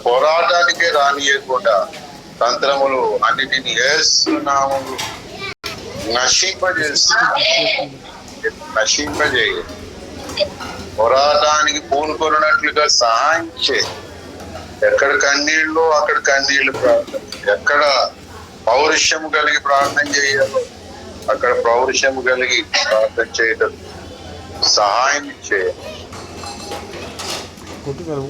పోరాటానికే రానియకుండా తంత్రములు అన్నిటిని యేసునామములో నశింపజేయ పోరాటానికి పూనుకొన్నట్లుగా సహాయం చేయి. ఎక్కడ కన్నీళ్ళు అక్కడ కన్నీళ్లు ప్రార్థన, ఎక్కడ పౌరుషము కలిగి ప్రార్థన చేయాలో అక్కడ పౌరుషము కలిగి ప్రార్థన చేయడం సహాయం చేయాలి.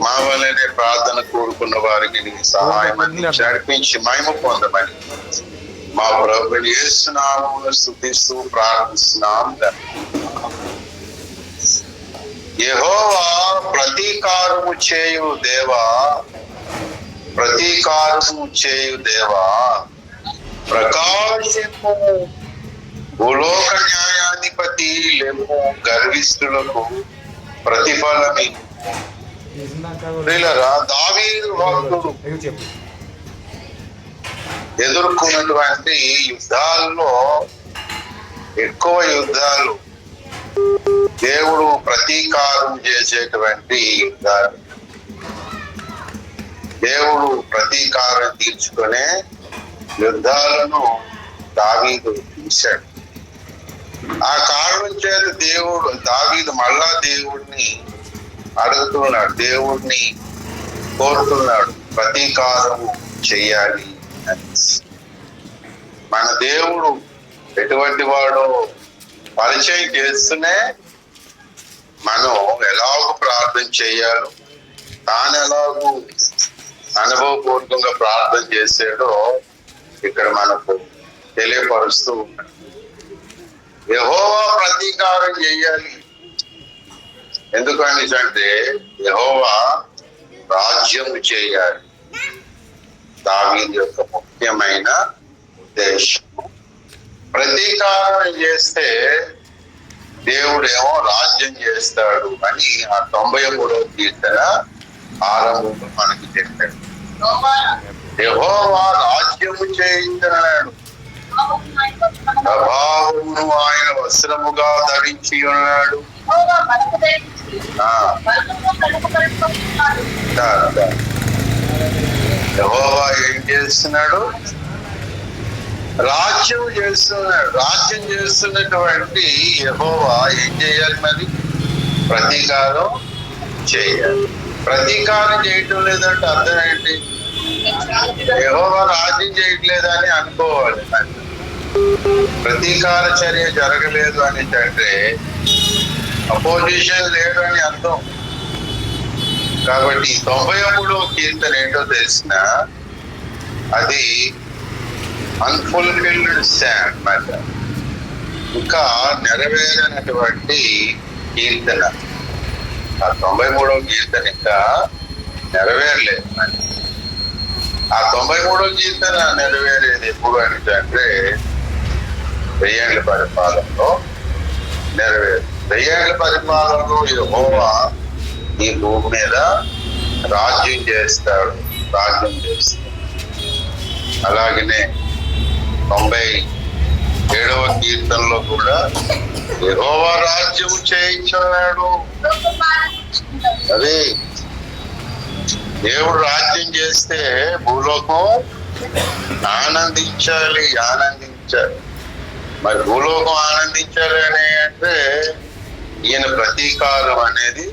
మా వల్లనే ప్రార్థన కోరుకున్న వారికి నీ సహాయం నడిపించి మహిమ పొందమని మా ప్రభువుని యేసునామములో స్తుతిస్తూ ప్రార్థిస్తున్నాం. యెహోవా ప్రతీకారము చేయు దేవా, ప్రతీకారము చేయు దేవా, ప్రకాశింపు భూలోక న్యాయాధిపతి లెమ్ము, గర్విష్ఠులకు ప్రతిఫలమి. దావీదు భక్తుడు ఎదుర్కొన్నటువంటి యుద్ధాల్లో ఎక్కువ యుద్ధాలు దేవుడు ప్రతీకారం చేసేటువంటి యుద్ధాలు. దేవుడు ప్రతీకారం తీర్చుకునే యుద్ధాలను దావీదు చూశాడు. ఆ కారణం చేత దావీదు మళ్ళా దేవుడిని అడుగుతున్నాడు, దేవుడిని కోరుతున్నాడు ప్రతీకారము చెయ్యాలి అని. మన దేవుడు ఎటువంటి వాడో పరిచయం చేస్తూనే మనం ఎలాగో ప్రార్థన చేయాలో, తాను ఎలాగూ అనుభవపూర్వకంగా ప్రార్థన చేసాడో ఇక్కడ మనకు తెలియపరుస్తూ ఉన్నాడు. యెహోవా ప్రతీకారం చేయాలి. ఎందుకని అంటే యెహోవా రాజ్యం చేయాలి. దావీదు యొక్క ముఖ్యమైన ఉద్దేశం. ప్రతీకారం చేస్తే దేవుడేమో రాజ్యం చేస్తాడు అని ఆ 93వ కీర్తన ఆరంభంలో మనకి చెప్పాడు. యెహోవా రాజ్యము చేయించనాడు, ప్రభావమును ఆయన వస్త్రముగా ధరించి ఉన్నాడు. యెహోవా ఏం చేస్తున్నాడు? రాజ్యం చేస్తున్నాడు. రాజ్యం చేస్తున్నటువంటి యెహోవా ఏం చేయాలి? మరి ప్రతీకారం చేయాలి. ప్రతీకారం చేయటం లేదంటే అర్థం ఏంటి? యెహోవా రాజ్యం చేయట్లేదని అనుకోవాలి. ప్రతీకార చర్య జరగలేదు అని అంటే అపోజిషన్ లేడు అని అర్థం. కాబట్టి 93వ కీర్తన ఏంటో తెలిసిన, అది అన్ఫుల్ఫిల్డ్ స్టాండ్ మాట, ఇంకా నెరవేరనటువంటి కీర్తన. ఆ 93వ కీర్తన ఇంకా నెరవేరలేదు. ఆ 93వ కీర్తన నెరవేరేది ఎప్పుడు అంటే 1000 ఏళ్ల పరిపాలనలో నెరవేరు. 1000 ఏళ్ల పరిపాలనలో యెహోవా ఈ భూమి మీద రాజ్యం చేస్తాడు. అలాగనే 97వ కీర్తనలో కూడా యెహోవా రాజ్యం చేయించున్నాడు. అది దేవుడు రాజ్యం చేస్తే భూలోకం ఆనందించాలి. మరి భూలోకం ఆనందించాలి అని అంటే ఈయన ప్రతీకారం అనేది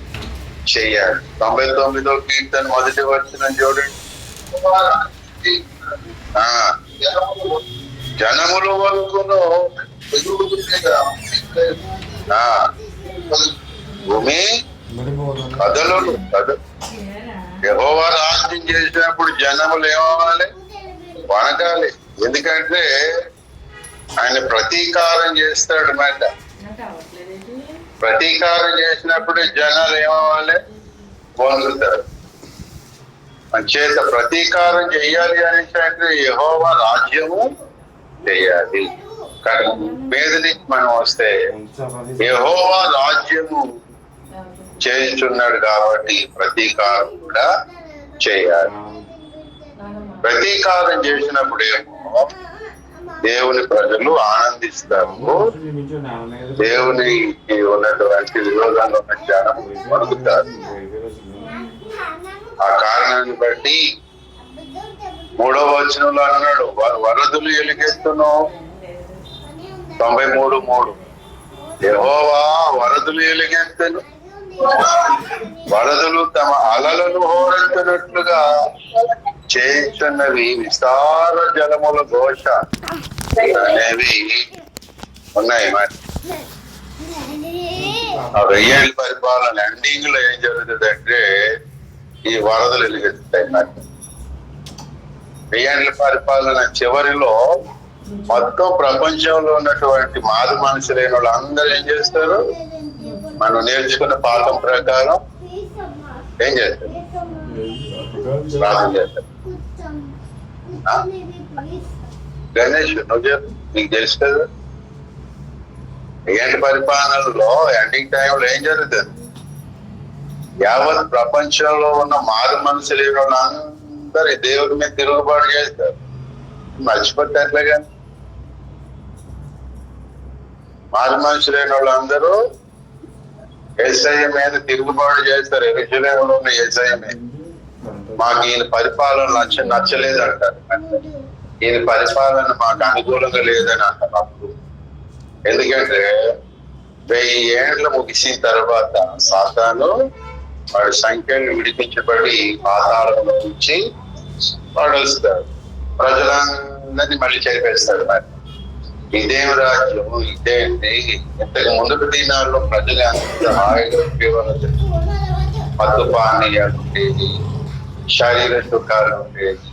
చెయ్యాలి. 99వ కీర్తన మొదటి వచనం చూడండి. జనముల వరకును భూమి కదలు. యెహోవా రాజ్యం చేసినప్పుడు జనములు ఏమవ్వాలి? వణకాలి. ఎందుకంటే ఆయన ప్రతీకారం చేస్తాడు మాట. ప్రతీకారం చేసినప్పుడు జనాలు ఏమవ్వాలి? వణుకుతారు. చేత ప్రతీకారం చెయ్యాలి అనేసి యెహోవా రాజ్యము చెయ్యాలి. కానీ మీద నుంచి మనం వస్తే యెహోవా రాజ్యము చేయించున్నాడు కాబట్టి ప్రతీకారం కూడా చేయాలి. ప్రతీకారం చేసినప్పుడు ఏమో దేవుని ప్రజలు ఆనందిస్తారు. దేవునికి ఉన్నటువంటి విరోధంగా ఉన్న జనం పలుకుతారు. ఆ కారణాన్ని బట్టి 3వ వచనంలో అన్నాడు, వరదలు ఎలుగెత్తును. 93:3 యెహోవా వరదలు ఎలుగెత్తును, వరదలు తమ అలలను హోరెత్తునట్లుగా చేస్తున్నవి విస్తార జలముల ఘోష అనేవి ఉన్నాయి. మరి ఆ 1000 ఏళ్ళ పరిపాలన ఎండింగ్ లో ఏం జరుగుతుందంటే ఈ వరదలు ఎలుగెత్తుతాయి. మరి 1000 ఏళ్ళ పరిపాలన చివరిలో మొత్తం ప్రపంచంలో ఉన్నటువంటి మారు మనుషులైన వాళ్ళు అందరూ ఏం చేస్తారు? మనం నేర్చుకున్న పాఠం ప్రకారం ఏం చేస్తారు? ప్రార్థన చేస్తారు. గణేష్ నువ్వు చెప్పు, నీకు తెలుసు కదా. 1000 ఏళ్ళ పరిపాలనలో ఎండింగ్ టైంలో ఏం జరుగుతుంది? యావత్ ప్రపంచంలో ఉన్న మారు మనుషులైన వాళ్ళు అందరూ దేవుడి మీద తిరుగుబాటు చేస్తారు. మర్చిపోతే ఎట్లాగా? మారు మనుషులైన వాళ్ళందరూ యేసయ్య మీద తిరుగుబాటు చేస్తారు. యెరూషలేములో ఉన్న యేసయ్య మీద మాకు ఈయన పరిపాలన నచ్చలేదు అంటారు. ఈయన పరిపాలన మాకు అనుకూలంగా లేదని అంటారు. అప్పుడు ఎందుకంటే 1000 ఏళ్ళు ముగిసిన తర్వాత సాతాను వాడి సంఖ్యలు విడిపించబడి పాతాళంలో నుంచి వాడు వస్తాడు. ప్రజలందరినీ మళ్ళీ చేపేస్తాడు. మరి ఇదేం రాజ్యం, ఇదేంటి? ఇంతకు ముందు దినాల్లో ప్రజలు అంత హాయిగా ఉండేవాళ్ళు. మత్తు పానీయాలు ఉండేది, శరీర సుఖాలు ఉండేది.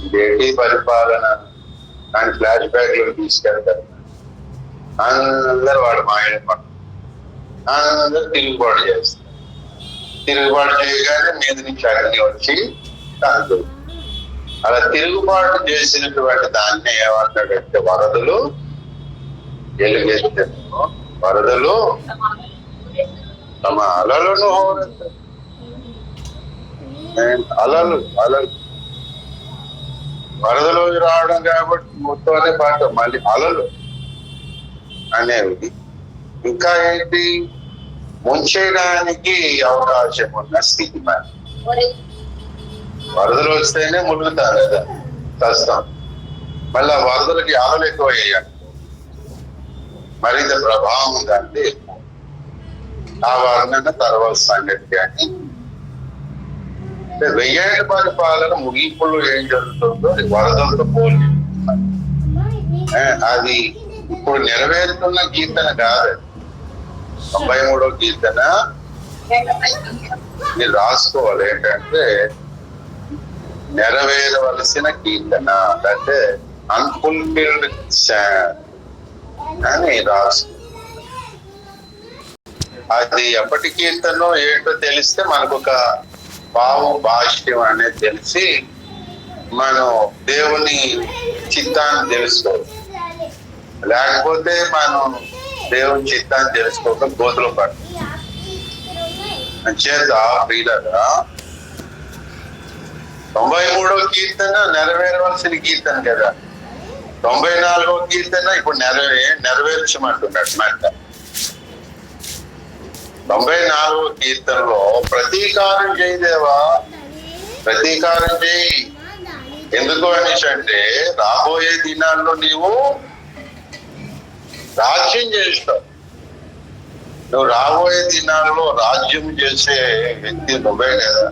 ఇదేంటి పరిపాలన అని ఫ్లాష్ బ్యాక్ లో తీసుకెళ్తారు. అందరు వాడు మాయన అందరూ తిరుగుబాటు చేస్తారు. తిరుగుబాటు చేయగానే మీద నుంచి అగ్ని వచ్చి కాదు. అలా తిరుగుబాటు చేసినటువంటి దాన్ని ఏమంటాడంటే వరదలు ఎలుగెత్తాను, వరదలు తమ అలలను హోరెత్తారు. అలలు వరదలు రావడం కాబట్టి మొత్తం అనే పాట మళ్ళీ అలలు అనేవి ఇంకా ఏంటి ముంచేయడానికి అవకాశం ఉన్న స్థితి. మరి వరదలు వస్తేనే మునుగుతారు కదా, కష్టం. మళ్ళీ ఆ వరదలకి అలలు ఎక్కువ అయ్యాయి, మరింత ప్రభావం ఉందంటే ఎక్కువ. ఆ వర్ణన తర్వాత సంగతి. కానీ 1000 ఏళ్ళ పరిపాలన ముగింపులో ఏం జరుగుతుందో వరదలతో పోలి అది ఇప్పుడు నెరవేరుతున్న కీర్తన కాదు. 93వ కీర్తన మీరు రాసుకోవాలి. ఏంటంటే నెరవేరవలసిన కీర్తన, అంటే అన్ఫుల్ఫిల్డ్ అని రాసుకో. అది ఎప్పటి కీర్తనో ఏంటో తెలిస్తే మనకు ఒక భాష్యం అనేది తెలిసి మనం దేవుని చిత్తాన్ని తెలుసుకోవాలి. లేకపోతే మనం దేవుని చిత్తాన్ని తెలుసుకోక గోతులో పడతాం. చేత ప్రియులరా 93వ కీర్తన నెరవేరవలసిన కీర్తన కదా. 94వ కీర్తన ఇప్పుడు నెరవేర్చమంటున్నాడు. మాట 94వ కీర్తనలో ప్రతీకారం చేయదేవా, ప్రతీకారం చేయి. ఎందుకు అనేసి అంటే రాబోయే దినాల్లో నీవు రాజ్యం చేస్తావు. నువ్వు రాబోయే దినాల్లో రాజ్యం చేసే వ్యక్తి నువ్వే కదా.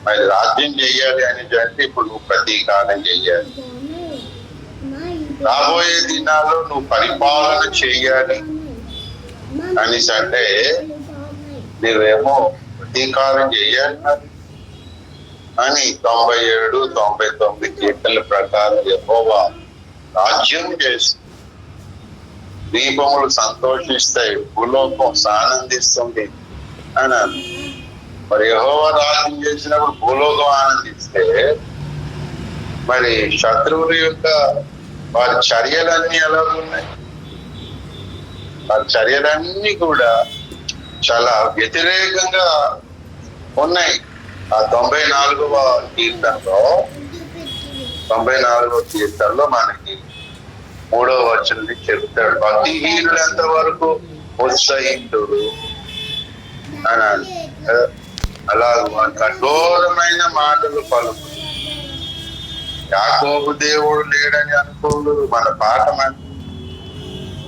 మరి రాజ్యం చెయ్యాలి అనేసి అంటే ఇప్పుడు నువ్వు ప్రతీకారం చెయ్యాలి. రాబోయే దినాల్లో నువ్వు పరిపాలన చెయ్యాలి అనేసి అంటే నువ్వేమో ప్రతీకారం చెయ్యాలి అని 97, 99 కీర్తనల ప్రకారం యెహోవా రాజ్యం చేస్తుంది. దీపములు సంతోషిస్తాయి, భూలోకం ఆనందిస్తుంది అని. మరి యెహోవా రాజ్యం చేసినప్పుడు భూలోకం ఆనందిస్తే మరి శత్రువుల యొక్క వారి చర్యలన్నీ ఎలా ఉన్నాయి? వారి చర్యలన్నీ కూడా చాలా వ్యతిరేకంగా ఉన్నాయి. ఆ 94వ కీర్తనలో మనకి 3వ వచనం చెప్తాడు, భక్తిహీనులు ఎంత వరకు ఉత్సహించుడు అని. అలా కఠోరమైన మాటలు పలుకు. యాకోబు దేవుడు లేడని అనుకోడు మన పాఠం.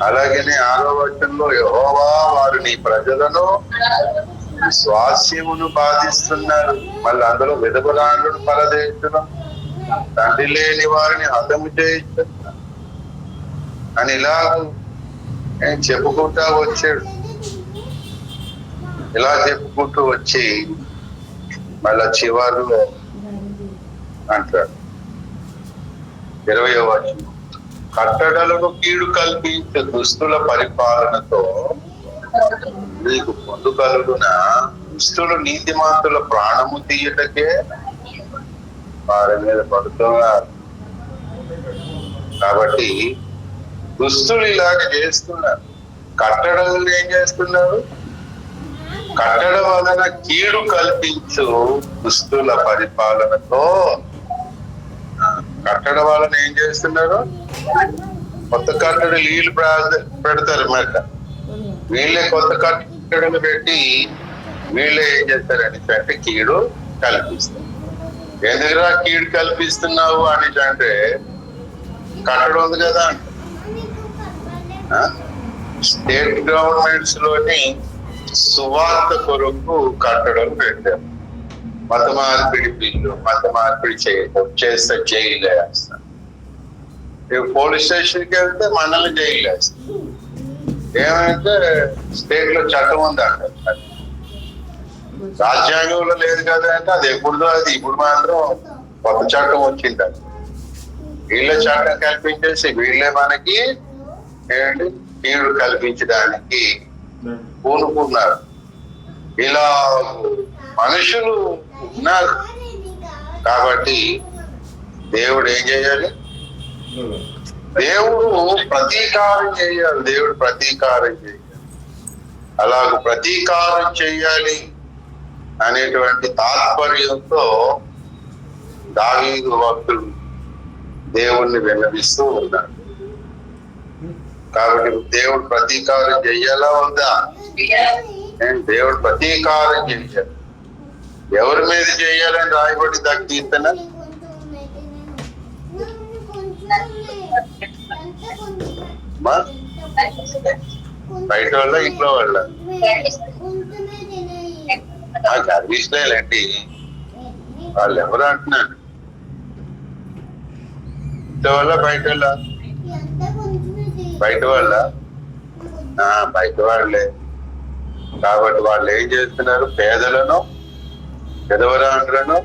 అలాగనే 6వ వచనంలో యెహోవా వారు నీ ప్రజలను స్వాస్యమును బాధిస్తున్నారు. మళ్ళీ అందులో విధవరాండ్రుడు పరదేశులు, తండ్రి లేని వారిని హతము చేయిస్తున్నారు అని ఇలా చెప్పుకుంటా వచ్చాడు. ఇలా చెప్పుకుంటూ వచ్చి మళ్ళా చివరిలో అంటాడు 20వ వచనం, కట్టడలను కీడు కల్పించే దుస్తుల పరిపాలనతో నీకు పొందు కలుగున. దుస్తులు నీతిమంతుల ప్రాణము తీయటకే వారి మీద పడుతున్నారు. కాబట్టి దుస్తులు ఇలాగ చేస్తున్నారు. కట్టడలు ఏం చేస్తున్నారు? కట్టడ వలన కీడు కల్పించు దుస్తుల పరిపాలనతో. కట్టడ వలన ఏం చేస్తున్నారు? కొత్త కట్టడ నీళ్లు పెడతారు. మరి వీళ్ళే కొత్త కట్టడలు పెట్టి వీళ్ళే ఏం చేస్తారని అంటే కీడు కల్పిస్తారు. ఎందుకురా కీడు కల్పిస్తున్నావు అని అంటే కట్టడం ఉంది కదా. స్టేట్ గవర్నమెంట్స్ లోని సువార్త కొరకు కట్టడం పెట్టారు. మత మార్పిడి బిల్లు, మత మార్పిడి చేస్తే జైలు వేస్తారు. పోలీస్ స్టేషన్కి వెళ్తే మనల్ని జైలు వేస్తారు. ఏమంటే స్టేట్ లో చట్టం ఉంది అంటారు. రాజ్యాంగంలో లేదు కదా అంటే అది ఎప్పుడుదో, అది ఇప్పుడు మాత్రం కొత్త చట్టం వచ్చింది. వీళ్ళ చట్టం కల్పించేసి వీళ్ళే మనకి ఏంటి కీడు కల్పించడానికి పూనుకున్నారు. ఇలా మనుషులు ఉన్నారు. కాబట్టి దేవుడు ఏం చేయాలి? దేవుడు ప్రతీకారం చేయాలి. దేవుడు ప్రతీకారం చేయాలి. అలాగ ప్రతీకారం చేయాలి అనేటువంటి తాత్పర్యంతో దావీదు భక్తుడు దేవుణ్ణి విన్నవిస్తూ ఉన్నాడు. కాబట్టి దేవుడు ప్రతీకారం చెయ్యాలా వద్దా? దేవుడు ప్రతీకారం చేయాలి. ఎవరి మీద చేయాలని రాయబడి కీర్తన? బయట వాళ్ళ, ఇంట్లో వాళ్ళ? గర్విష్లేంటి వాళ్ళు ఎవరు అంటున్నాను? ఇంట్లో వాళ్ళ బయట వాళ్ళ? బయట వాళ్ళ? బయట వాళ్ళే. కాబట్టి వాళ్ళు ఏం చేస్తున్నారు? పేదలను, విధవరాండ్రులను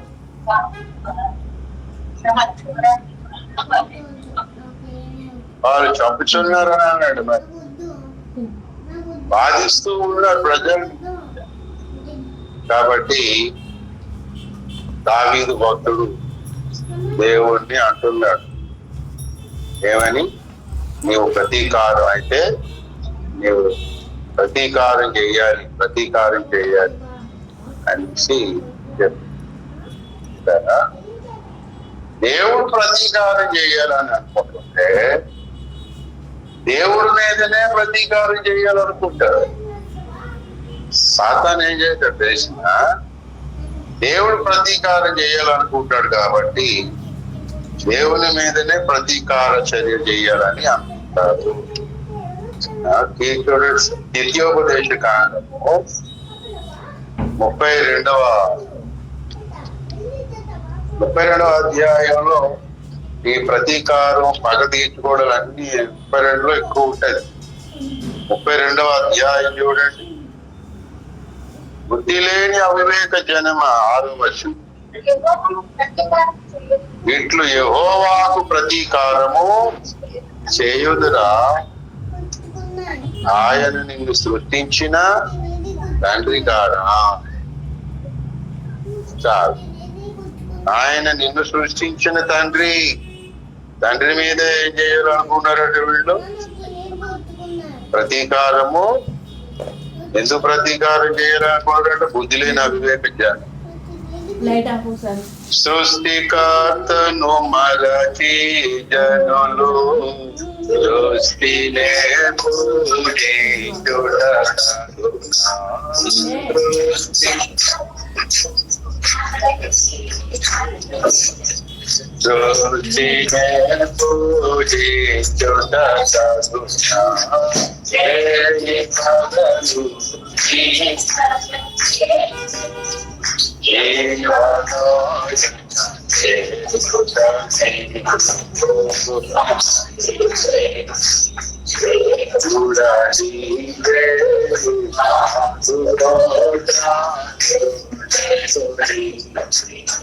వాళ్ళు చంపుచున్నారని అన్నాడు. మరి బాధిస్తూ ఉన్నారు ప్రజలు. కాబట్టి దావీదు భక్తుడు దేవుణ్ణి అంటున్నాడు ఏమని? నీవు ప్రతీకారం అయితే నీవు ప్రతీకారం చేయాలి, ప్రతీకారం చేయాలి అనేసి చెప్తారా? దేవుడు ప్రతీకారం చేయాలని అనుకుంటుంటే దేవుడి మీదనే ప్రతీకారం చేయాలనుకుంటారు. సాతాను ఏం చేస్తాడు తెలిసిన? దేవుడు ప్రతీకారం చేయాలనుకుంటాడు కాబట్టి దేవుని మీదనే ప్రతీకార చర్య చేయాలని అనుకుంటారు. ద్వితీయోపదేశ కాండము 32వ అధ్యాయంలో ఈ ప్రతీకారం, పగ తీర్చుకోవడం అన్ని 32లో ఎక్కువ ఉంటది. 32వ అధ్యాయం చూడండి. బుద్ధి లేని అవివేక జనమ 6వ వచనం, ఇట్లు యెహోవాకు ప్రతీకారము చేయుదురా, ఆయన నిన్ను సృష్టించిన తండ్రి కాడా? చాలు. ఆయన నిన్ను సృష్టించిన తండ్రి మీద ఏం చేయాలనుకున్నారంటే వీళ్ళు? ప్రతీకారము. ఎందుకు ప్రతీకారం చేయాలనుకున్నారంటే బుద్ధి లేని అవివేక జ్ఞానం. సృష్టికర్తను మరచి జనులు సృష్టినే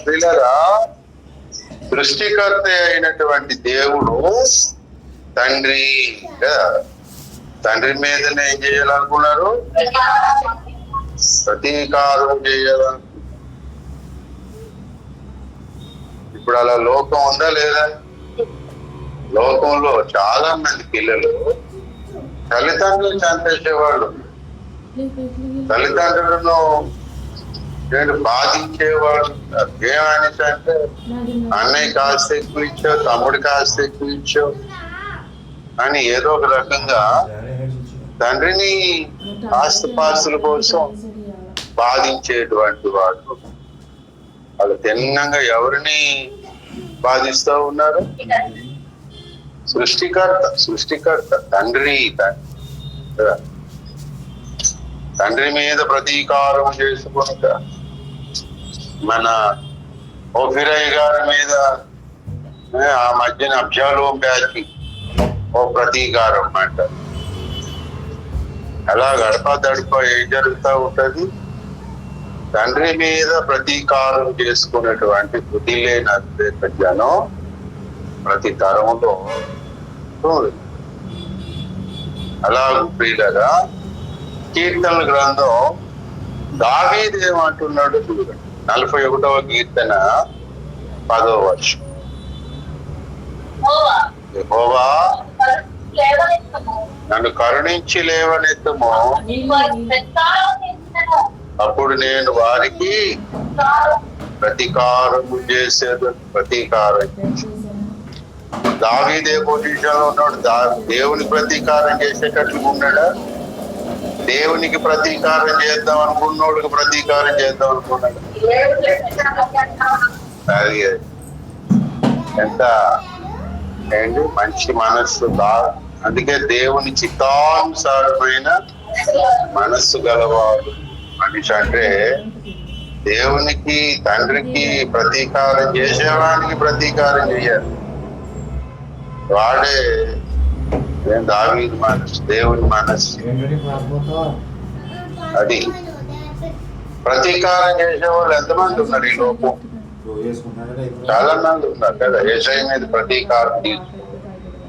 పిల్లరా, సృష్టికర్త అయినటువంటి దేవుడు తండ్రి కదా. తండ్రి మీదనే ఏం చేయాలనుకున్నారు? ప్రతీకారం చేయాలను. ఇప్పుడు అలా లోకం ఉందా లేదా? లోకంలో చాలా మంది పిల్లలు తల్లిదండ్రులు చంపేసేవాళ్ళు, తల్లిదండ్రులను నేను బాధించేవాడు. ఏమనేసి అంటే అన్నయ్య కాస్త ఎక్కువ ఇచ్చావు, తమ్ముడు కాస్త ఎక్కువ ఇచ్చావు అని ఏదో ఒక రకంగా తండ్రిని ఆస్తిపాస్తుల కోసం బాధించేటువంటి వాడు. వాళ్ళు తిన్నంగా ఎవరిని బాధిస్తూ ఉన్నారు? సృష్టికర్త తండ్రి. తండ్రి మీద ప్రతీకారం చేసుకున్నాక మన ఓఫిరయ్య గారి మీద ఆ మధ్యన అబ్జాలోం బ్యాచ్కి ఓ ప్రతీకారం అంట. అలా గడప ఏం జరుగుతూ ఉంటది? తండ్రి మీద ప్రతీకారం చేసుకునేటువంటి బుద్ధి లేని జనం ప్రతి తరంలో అలా ప్రియులగా కీర్తనల గ్రంథం దావీదు ఏమంటున్నాడు చూడండి. 41వ కీర్తన 10వ వర్షం. యెహోవా నన్ను కరుణించి లేవనెత్తుము, అప్పుడు నేను వారికి ప్రతీకారము చేసేది. ప్రతీకారం దావీదే పొజిషన్ లో ఉన్నాడు. దేవుని ప్రతీకారం చేసేటట్లు ఉన్నాడా? దేవునికి ప్రతీకారం చేద్దాం అనుకున్నోడికి ప్రతీకారం చేద్దాం అనుకున్నాడు. అది ఎంత ఏంటి మంచి మనస్సు. అందుకే దేవుని చిత్తానుసారమైన మనస్సు గలవాడు మనిషి. అంటే దేవునికి తండ్రికి ప్రతీకారం చేసేవానికి ప్రతీకారం చేయాలి. వాడే దావీదు మనస్సు, దేవుని మనస్సు. అది ప్రతీకారం చేసేవాళ్ళు ఎంతమంది ఉన్నారు ఈ లోకం? చాలా మంది ఉన్నారు కదా. యేసయ్య మీద ప్రతీకారం తీర్చుకోవాలి,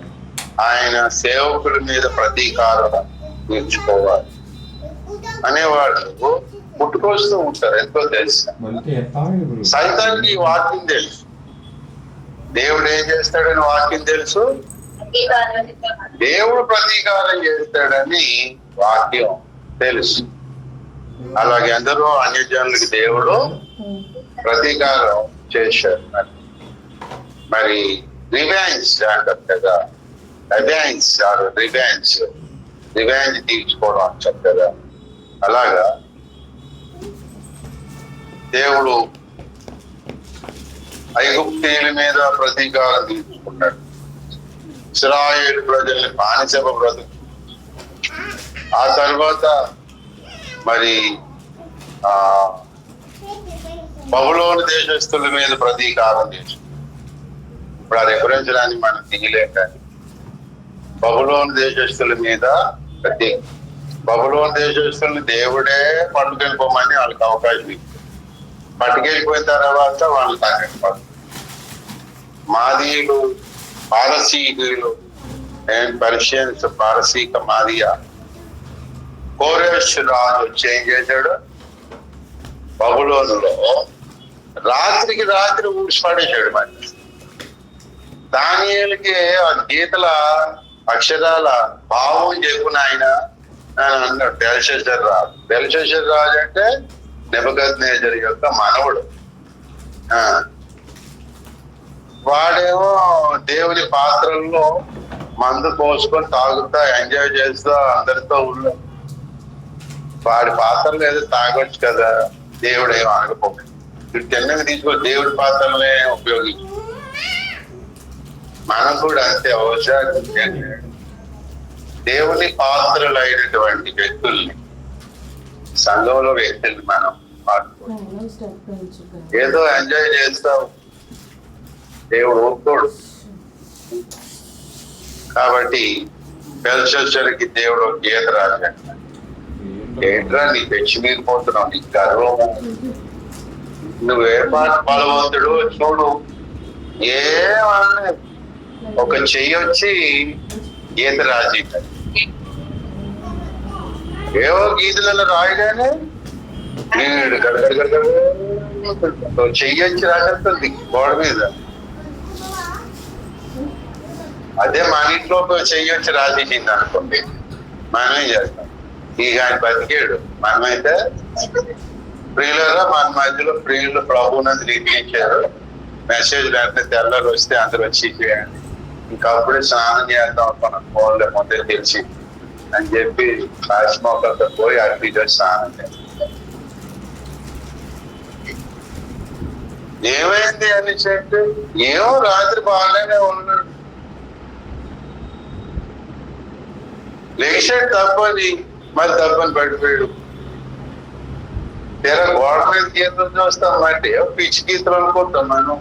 ఆయన సేవకుల మీద ప్రతీకారం తీర్చుకోవాలి అనేవాళ్ళు పుట్టుకొస్తూ ఉంటారు. ఎంతో తెలుసు. సైతానికి వాక్యం తెలుసు, దేవుడు ఏం చేస్తాడని వాక్యం తెలుసు, దేవుడు ప్రతీకారం చేస్తాడని వాక్యం తెలుసు. అలాగే అందరూ అన్యజనులకి దేవుడు ప్రతీకారం చేశాడు. మరి రివెంజ్ అంటారు కదా, రివెంజ్ తీర్చుకోవడం అంటారు కదా. అలాగా దేవుడు ఐగుప్తీయుల మీద ప్రతీకారం తీర్చుకున్నాడు. ఇశ్రాయేలు ప్రజల్ని బానిస బ్రతుకు. ఆ తర్వాత మరి బబులోను దేశస్తుల మీద ప్రతీకారం చేసి, ఇప్పుడు ఆ రెఫరెన్స్లని మనం దిగలేం. కానీ బబులోను దేశస్తుల మీద బబులోను దేశస్తుల్ని దేవుడే పట్టుకెళ్ళిపోమని వాళ్ళకి అవకాశం ఇచ్చింది. పట్టుకెళ్ళిపోయిన తర్వాత వాళ్ళు తాగకపోతారు. మాదీయులు, పారసీకులు, పర్షియన్స్, పారసీక మాదియా, కోరెష్ రాజు వచ్చి ఏం చేశాడు? బబులోనులో రాత్రికి రాత్రి ఊడ్చిపడేశాడు. మరి దానియేలుకి ఆ గీతల అక్షరాల భావం చెప్పున ఆయన అన్నాడు. బెల్షస్సర్ రాజు అంటే నెబుకద్నెజరు యొక్క మనవడు. వాడేమో దేవుని పాత్రల్లో మందు పోసుకొని తాగుతా ఎంజాయ్ చేస్తా అందరితో ఉన్నాడు. వాడి పాత్రలు ఏదో తాగొచ్చు కదా. దేవుడు ఏమో అనకపోతే ఇటు తిన్నవి తీసుకొని దేవుడి పాత్రలనే ఉపయోగించు. మనం కూడా అంతే అవసరం. దేవుని పాత్రలు అయినటువంటి వ్యక్తుల్ని, సంఘంలో వ్యక్తుల్ని మనం ఏదో ఎంజాయ్ చేస్తాం, దేవుడు ఒప్పుకోడు. కాబట్టి బెల్షస్సరుకి దేవుడు గీత రాశాడు. ఏంట్రా నీ తెచ్చి మీరిపోతున్నావు, నీ గర్వము, నువ్వే బలవంతుడు చూడు, ఏమన్నా ఒక చెయ్యి వచ్చి గీత రాజీ ఏవో గీతలలో రాయగానే వీడు గడగడ చెయ్యి వచ్చి రాసేస్తుంది గోడ మీద. అదే మన ఇంట్లో చెయ్యి వచ్చి రాసేసింది అనుకోండి, మనమేం చేస్తాం? ఇక ఆయన బతికేడు. మనమైతే ప్రియులరా, మన మధ్యలో ప్రియులు ప్రభువునందు నిర్ణయించారు. మెసేజ్ వెంటనే తెల్లలు వస్తే అందరూ వచ్చి చేయండి, ఇంకప్పుడే స్నానం చేద్దాం అనుకున్నాం, ఫోన్లో ముందే తెలిసి అని చెప్పి కాశ్మోకలతో పోయి అట్లా స్నానం చేయాలి. ఏమైంది అని చెప్పి ఏమో రాత్రి బాగానే ఉన్నాడు, లేచాడు తప్పని, మరి తప్పని పడిపోయాడు. తెర గోడ మీద గీతలు చూస్తాం అంటే పిచ్చి గీతలు అనుకుంటాం మనం,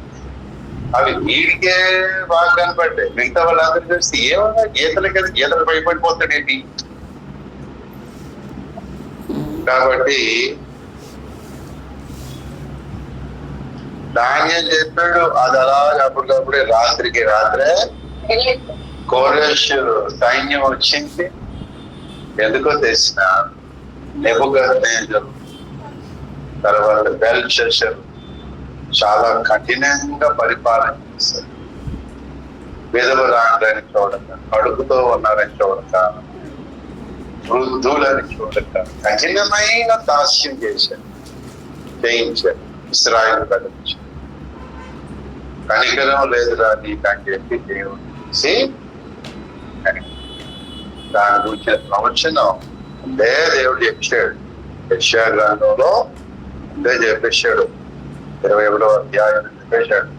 అవి వీడికే బాగా కనపడ్డాయి. మిగతా వాళ్ళందరూ చూస్తే ఏమన్నా గీతలు కదా, గీతలు భయపడిపోతాడేంటి. కాబట్టి దానియేలు చెప్పాడు, అది అలాగే అప్పటికప్పుడే రాత్రికి రాత్రే కోరెషు సైన్యం వచ్చింది. ఎందుకో తెలిసిన నెబుకద్నెజరు తర్వాత బెల్షస్సరు చాలా కఠినంగా పరిపాలన చేశారు. విధవరాండ్రని చూడక, కడుపుతో ఉన్నారని చూడక, వృద్ధులని చూడక కఠినమైన దాస్యం చేశారు, చేయించారు. ఇశ్రాయేలు ప్రజలు కనికరం లేదురా నీకని చెప్పి దేవుడు చేసి దాని గురించి ప్రవచనం ఉందే దేవుడు చెప్పాడు. యెషయా గ్రంథంలో ఉందే చెప్పేశాడు, 21వ అధ్యాయం చెప్పేశాడు.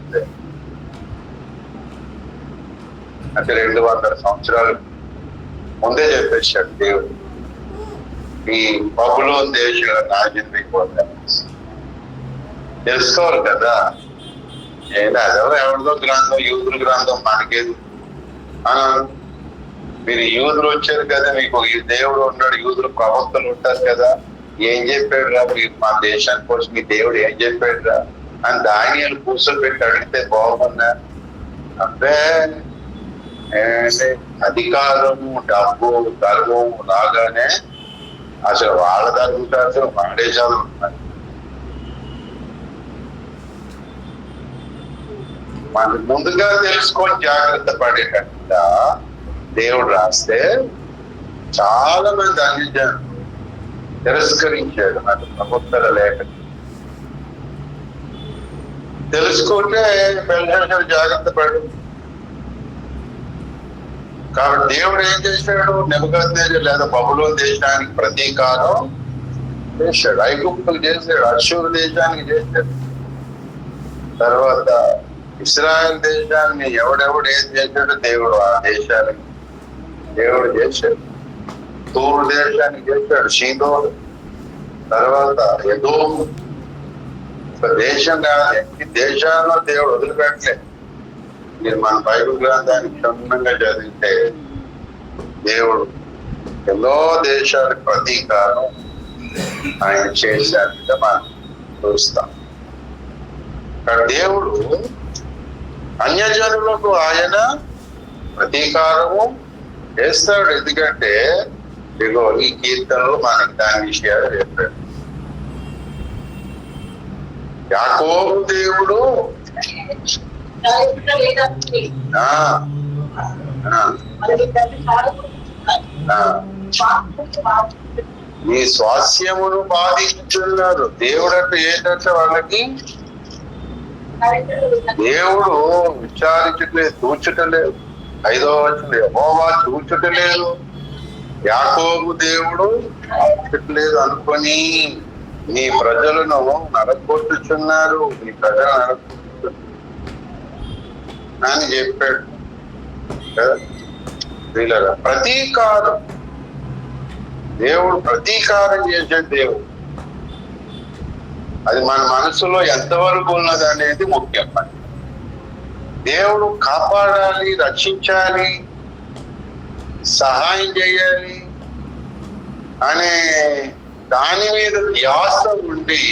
అంటే 200 సంవత్సరాలు ముందే చెప్పేశాడు దేవుడు, ఈ బబులోను దేశంలో నాశనం అయిపోతారు. తెలుసుకోవాలి కదా, అదెవరో ఎవరిదో గ్రంథం, యూదుల గ్రంథం మనకేది. మీరు యూదులు వచ్చారు కదా, మీకు ఈ దేవుడు ఉన్నాడు, యూదులు ప్రవక్తలు ఉంటారు కదా, ఏం చెప్పాడు రా మీరు మా దేశానికి కోసం, మీ దేవుడు ఏం చెప్పాడు రా అని దానియేలు కూర్చోబెట్టి అడిగితే బాగున్నా. అంటే అధికారము, డబ్బు, గర్వం లాగానే అసలు వాళ్ళ తగ్గుతారు, మన దేశాలు ఉంటారు. మనం ముందుగా తెలుసుకొని జాగ్రత్త పడేటట్టుగా దేవుడు రాస్తే చాలా మంది అన్యజనులు తిరస్కరించాడు. నాకు ప్రవక్తల లేఖ తెలుసుకుంటే బెల్షస్సరు జాగ్రత్త పడు. కాబట్టి దేవుడు ఏం చేశాడు, నెబుకద్నెజరు లేదా బబులోను దేశానికి ప్రతీకారం చేశాడు, ఐగుప్తుకు చేశాడు, అష్షూరు దేశానికి చేశాడు. తర్వాత ఇశ్రాయేల్ దేశాన్ని ఎవడెవడు ఏం చేశాడో దేవుడు ఆ దేశానికి దేవుడు చేశాడు. తూరు దేశానికి చేశాడు, షీదోను, తర్వాత ఎదోము. ఒక దేశం కాదు, ఎన్ని దేశాల్లో దేవుడు వదిలిపెట్టలేదు. మీరు మన బైబిల్ గ్రంథానికి క్షుణ్ణంగా చదివితే దేవుడు ఎన్నో దేశాలకు ప్రతీకారం ఆయన చేశాక మనం చూస్తాం. దేవుడు అన్యజనులకు ఆయన ప్రతీకారము చేస్తాడు. ఎందుకంటే ఇగో ఈ కీర్తనలు మనకు దాని విషయాలు చెప్పాడు. యాకోబు దేవుడు నీ స్వాస్యమును బాధించున్నారు. దేవుడు అంటే ఏంటంటే వాళ్ళకి దేవుడు విచారించట్లేదు, చూచటలేదు. 5వ వచనం యెహోవా చూచటలేదు, యాకోబు దేవుడు చూచట్లేదు అనుకొని నీ ప్రజలను నరగొట్టుచున్నారు, నీ ప్రజలు నరగొట్టుచున్నారు అని చెప్పాడు కదా. వీళ్ళగా ప్రతీకారం, దేవుడు ప్రతీకారం చేసే దేవుడు. అది మన మనసులో ఎంతవరకు ఉన్నది అనేది ముఖ్యం. దేవుడు కాపాడాలి, రక్షించాలి, సహాయం చేయాలి అనే దాని మీద ధ్యాస ఉండి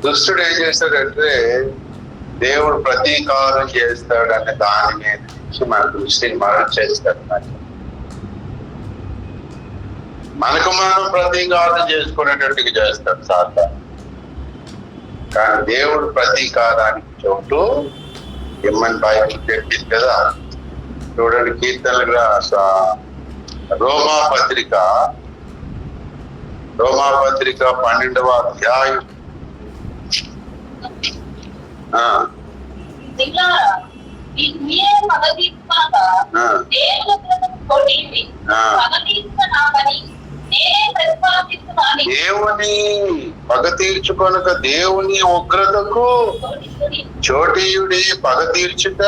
దుష్టుడు ఏం చేస్తాడంటే దేవుడు ప్రతీకారం చేస్తాడనే దాని మీద నుంచి మన దృష్టిని మరణ చేస్తాడు. మనకు మనం ప్రతీకారం చేసుకునేటట్టుగా చేస్తాడు సాతాను. కానీ దేవుడు ప్రతీకారానికి చోటు ఇమ్మని బైబిల్ చెప్పింది కదా. చూడండి, కీర్తనలు రోమాపత్రిక 12వ అధ్యాయం దేవుని పగ తీర్చుకొనక దేవుని ఉగ్రతకు చోటీయుడి పగ తీర్చుట.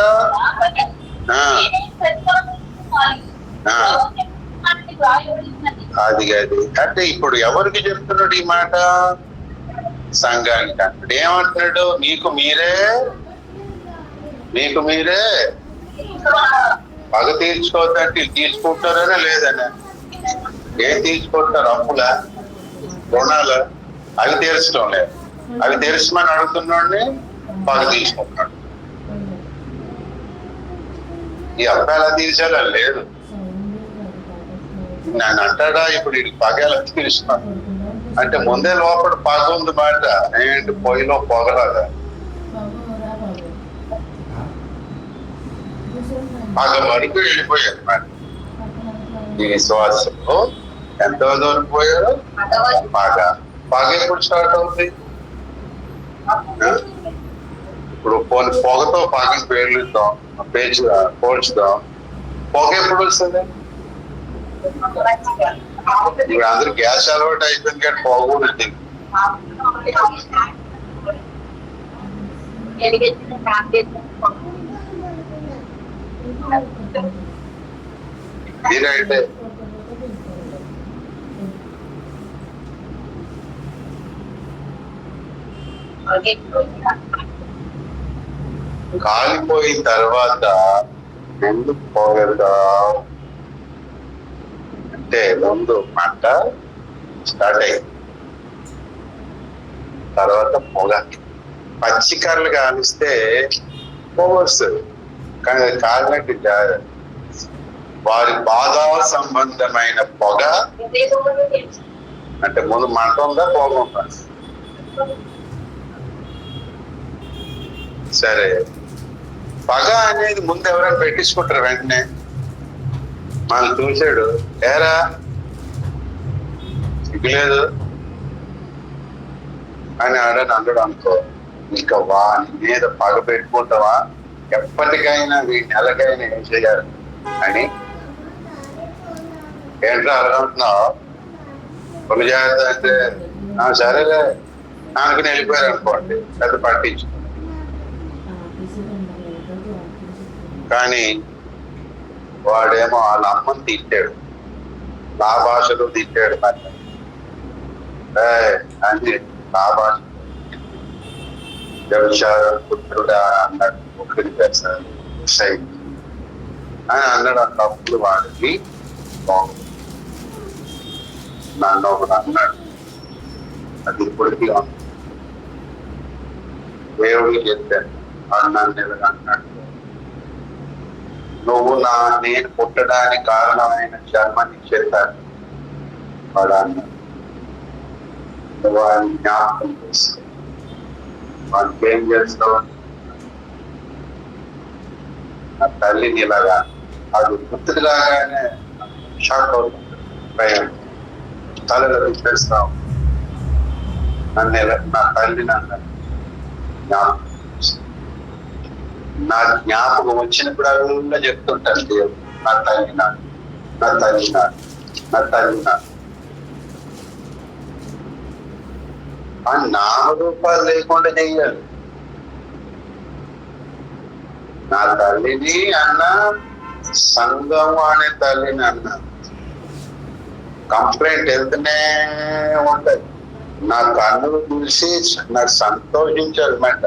అది అంటే ఇప్పుడు ఎవరికి చెప్తున్నాడు ఈ మాట? సంఘానికి అంటాడు. ఏమంటున్నాడు? మీకు మీరే పగ తీర్చుకోవద్దంటే తీసుకుంటారనే లేదనే. ఏం తీసుకుంటారు? అప్పులా, రుణాలు? అవి తీర్చడం లేదు. అవి తీర్చమని అడుగుతున్నాడిని పగ తీసుకుంటున్నాడు. ఈ అప్పు ఎలా తీర్చాలా? లేదు. నన్ను అంటాడా ఇప్పుడు ఇది పగ ఎలా తీర్చున్నాను అంటే ముందే లోపల పగ ఉంది మాట. ఏంటి? పొయ్యిలో పొగలాగా పగ వరకు వెళ్ళిపోయారు మాట. ఈ విశ్వాసంలో ఎంతో దూరం పోయారు. పగ ఎప్పుడు స్టార్ట్ అవుతుంది? ఇప్పుడు పొగతో పగని పేర్లుద్దాం, పోల్చుదాం. పొగ ఎప్పుడు వస్తుంది? ఇప్పుడు అందరూ గ్యాస్ అలవాటు అయిపోయింది కానీ పొగ కూడా వచ్చింది. ఇదైతే కాలిపోయిన తర్వాత ఎందుకు పోగలుగా అంటే ముందు మంట స్టార్ట్ అయింది, తర్వాత పొగ. పచ్చికర్రలు కాలిస్తే పొగ వస్తుంది, కానీ అది కాలినట్టు వారి బాధ సంబంధమైన పొగ అంటే ముందు మంట ఉందా, పొగ ఉందా? సరే, పగ అనేది ముందు ఎవరైనా పెట్టించుకుంటారు వెంటనే. మనం చూసాడు, ఏరా సిగ్గులేదు అని అన్నాడు అనుకో, ఇంకా వాని మీద పగ పెట్టుకుంటావా? ఎప్పటికైనా నెలకైనా ఏం చేయాలి అని ఏంట్రా అడుగుతున్నావు? ఒక జాగ్రత్త అంటే సరేలే అనుకుని వెళ్ళిపోయారు అనుకోండి, పెద్ద పట్టించు. కానీ వాడేమో వాళ్ళ అమ్మని తిట్టాడు, నా భాషలో తిట్టాడు. మరి అని నా భాష వ్యభిచారం పుత్రుడా అన్నాడు, ఒకటి చేస్తాడు అని అన్నాడు. అన్నప్పుడు వాడికి నన్ను ఒకడు అన్నాడు, అది ఇప్పటికీ దేవుడికి చెప్పాను. అన్నాను అన్నాడు, నువ్వు నేను పుట్టడానికి కారణమైన జన్మని చెప్పాను వాడు అన్నాడు. నువ్వు ఆయన జ్ఞాపకం చేస్తావు, వాడికి ఏం చేస్తావు? నా తల్లిని ఇలాగా అది గుర్తులాగానే షాక్ అవుతుంది, భయం తలలో తిప్పేస్తావు. నా తల్లిని అన్నాడు జ్ఞాపకం. నా జ్ఞాపకం వచ్చినప్పుడు అలా చెప్తుంటాను, దేవుడు నా తల్లి నాడు, నా తల్లి నాడు, నా తల్లి నాడు. ఆ నామరూపాలు లేకుండా చెయ్యాలి. నా తల్లిని అన్న, సంఘము అనే తల్లిని అన్న, కంప్లైంట్ వెళ్తూనే ఉంటది. నా కన్నులు చూసి నాకు సంతోషించాలన్నమాట.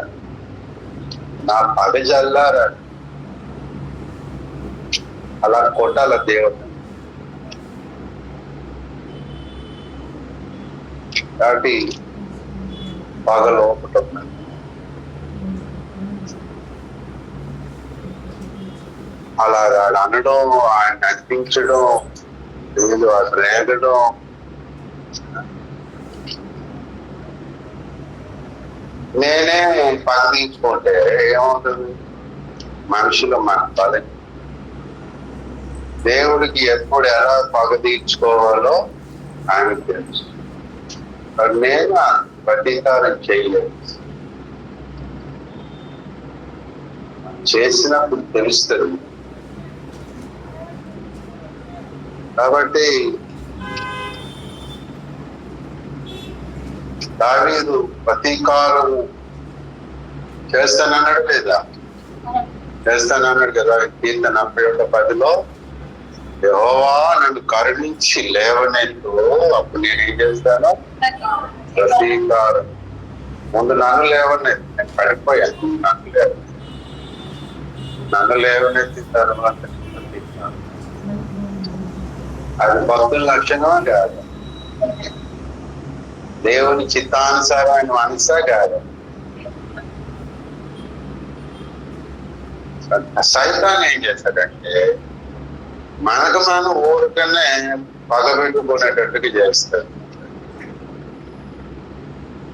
నా పగ జల్లారాడు. అలా కొట్టాల దేవత. కాబట్టి పగ లోపట ఉన్నది. అలాగా అనడం, ఆయన అనిపించడం, లేదు అసలు రేగడం, నేనే పగ తీర్చుకుంటే ఏమవుతుంది? మనుషులు మన పని. దేవుడికి ఎప్పుడు ఎలా పగ తీర్చుకోవాలో ఆయనకు తెలుసు. నేను ప్రతీకారం చేయలేదు. చేసినప్పుడు తెలుస్తుంది. కాబట్టి దావీదు ప్రతీకారం చేస్తానన్నాడు లేదా? చేస్తానన్నాడు కదా. కీర్తన 41:10 యెహోవా నన్ను కరుణించి లేవనెత్తు, అప్పుడు నేనేం చేస్తాను? ప్రతీకారం. ముందు నన్ను లేవనెత్తు, నేను పడిపోయాను. నన్ను లేవనెత్తిన తర్వాత అది భక్తుల లక్షణమా కాదు? దేవుని చిత్తానుసారమైన మనసా కాదు? సైతాన్ ఏం చేస్తాడంటే మనకు మనం ఊరికనే పగబెట్టుకునేటట్టుగా చేస్తాడు.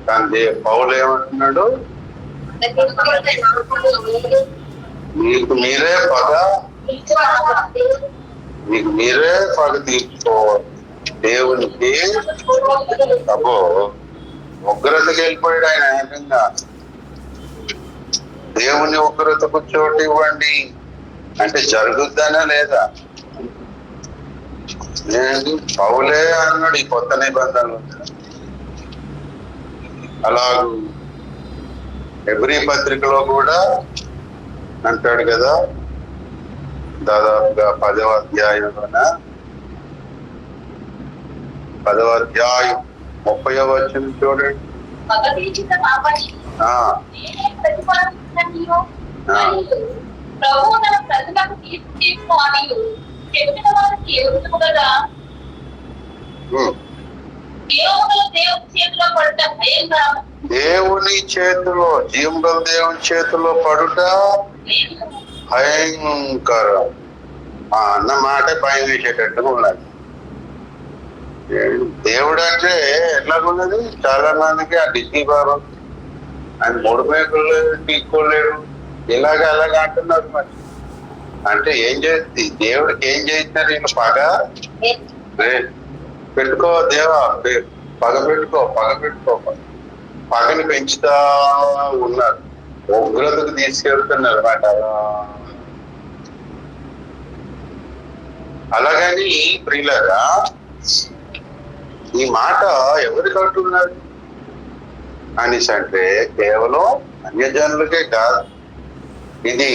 కానీ పౌలు ఏమంటున్నాడు? మీకు మీరే పగ తీర్చుకోవాలి. దేవునికి అబ్బో ఉగ్రతకి వెళ్ళిపోయాడు ఆయన. ఏకంగా దేవుని ఉగ్రతకు చోటు ఇవ్వండి అంటే జరుగుద్దనా లేదా? పౌలే అన్నాడు ఈ కొత్త నిబంధనలు. అలాగూ హెబ్రీ పత్రికలో కూడా అంటాడు కదా, దాదాపుగా 10వ అధ్యాయంలోన 10వ అధ్యాయం 30వ వచనం చూడండి. దేవుని చేతిలో, జీవుల దేవుని చేతిలో పడుట భయంకరం అన్న మాట భయం వేసేటట్టుగా ఉన్నది. దేవుడు అంటే ఎట్లాగున్నది? చాలా మందికి ఆ డిగ్రీ బాబు ఆయన 3 మేకులు తీసుకోలేడు, ఇలాగా అలాగా అంటున్నారు. మరి అంటే ఏం చేస్తుంది? దేవుడికి ఏం చేస్తున్నారు వీళ్ళు? పగ పెట్టుకో దేవా, పగ పెట్టుకో. పగని పెంచుతా ఉన్నారు, ఉగ్రతకు తీసుకెళ్తున్నారు అన్నమాట. అలాగని ప్రియులారా, ఈ మాట ఎవరికి అంటున్నారు అనేసి అంటే కేవలం అన్యజనులకే కాదు, ఇది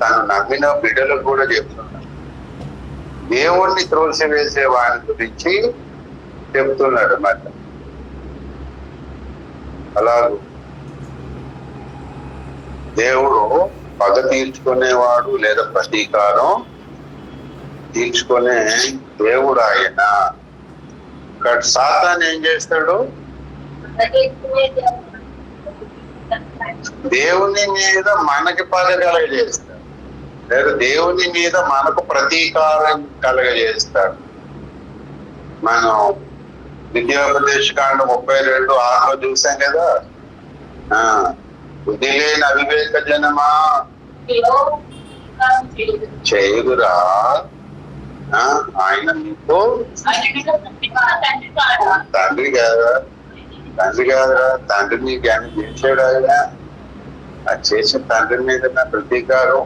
తను నమ్మిన బిడ్డలకు కూడా చెప్తున్నాడు. దేవుణ్ణి త్రోసివేసే వారి గురించి చెప్తున్నాడు అన్నమాట. అలాగూ దేవుడు పగ తీర్చుకునేవాడు లేదా ప్రతీకారం తీర్చుకునే దేవుడు ఆయన. సాతాను ఏం చేస్తాడు? దేవుని మీద మనకి పగ కలగజేస్తాడు, లేదా దేవుని మీద మనకు ప్రతీకారం కలగజేస్తాడు. మనం ద్వితీయోపదేశకాండం 32:6 చూసాం కదా. బుద్ధి లేని అవివేక జనమా చేయుదురా, ఆయన మీకు తండ్రి కాదా? తండ్రి నీకు ఏమైనా చేశాడు? ఆయన అది చేసిన తండ్రి మీద ప్రతీకారం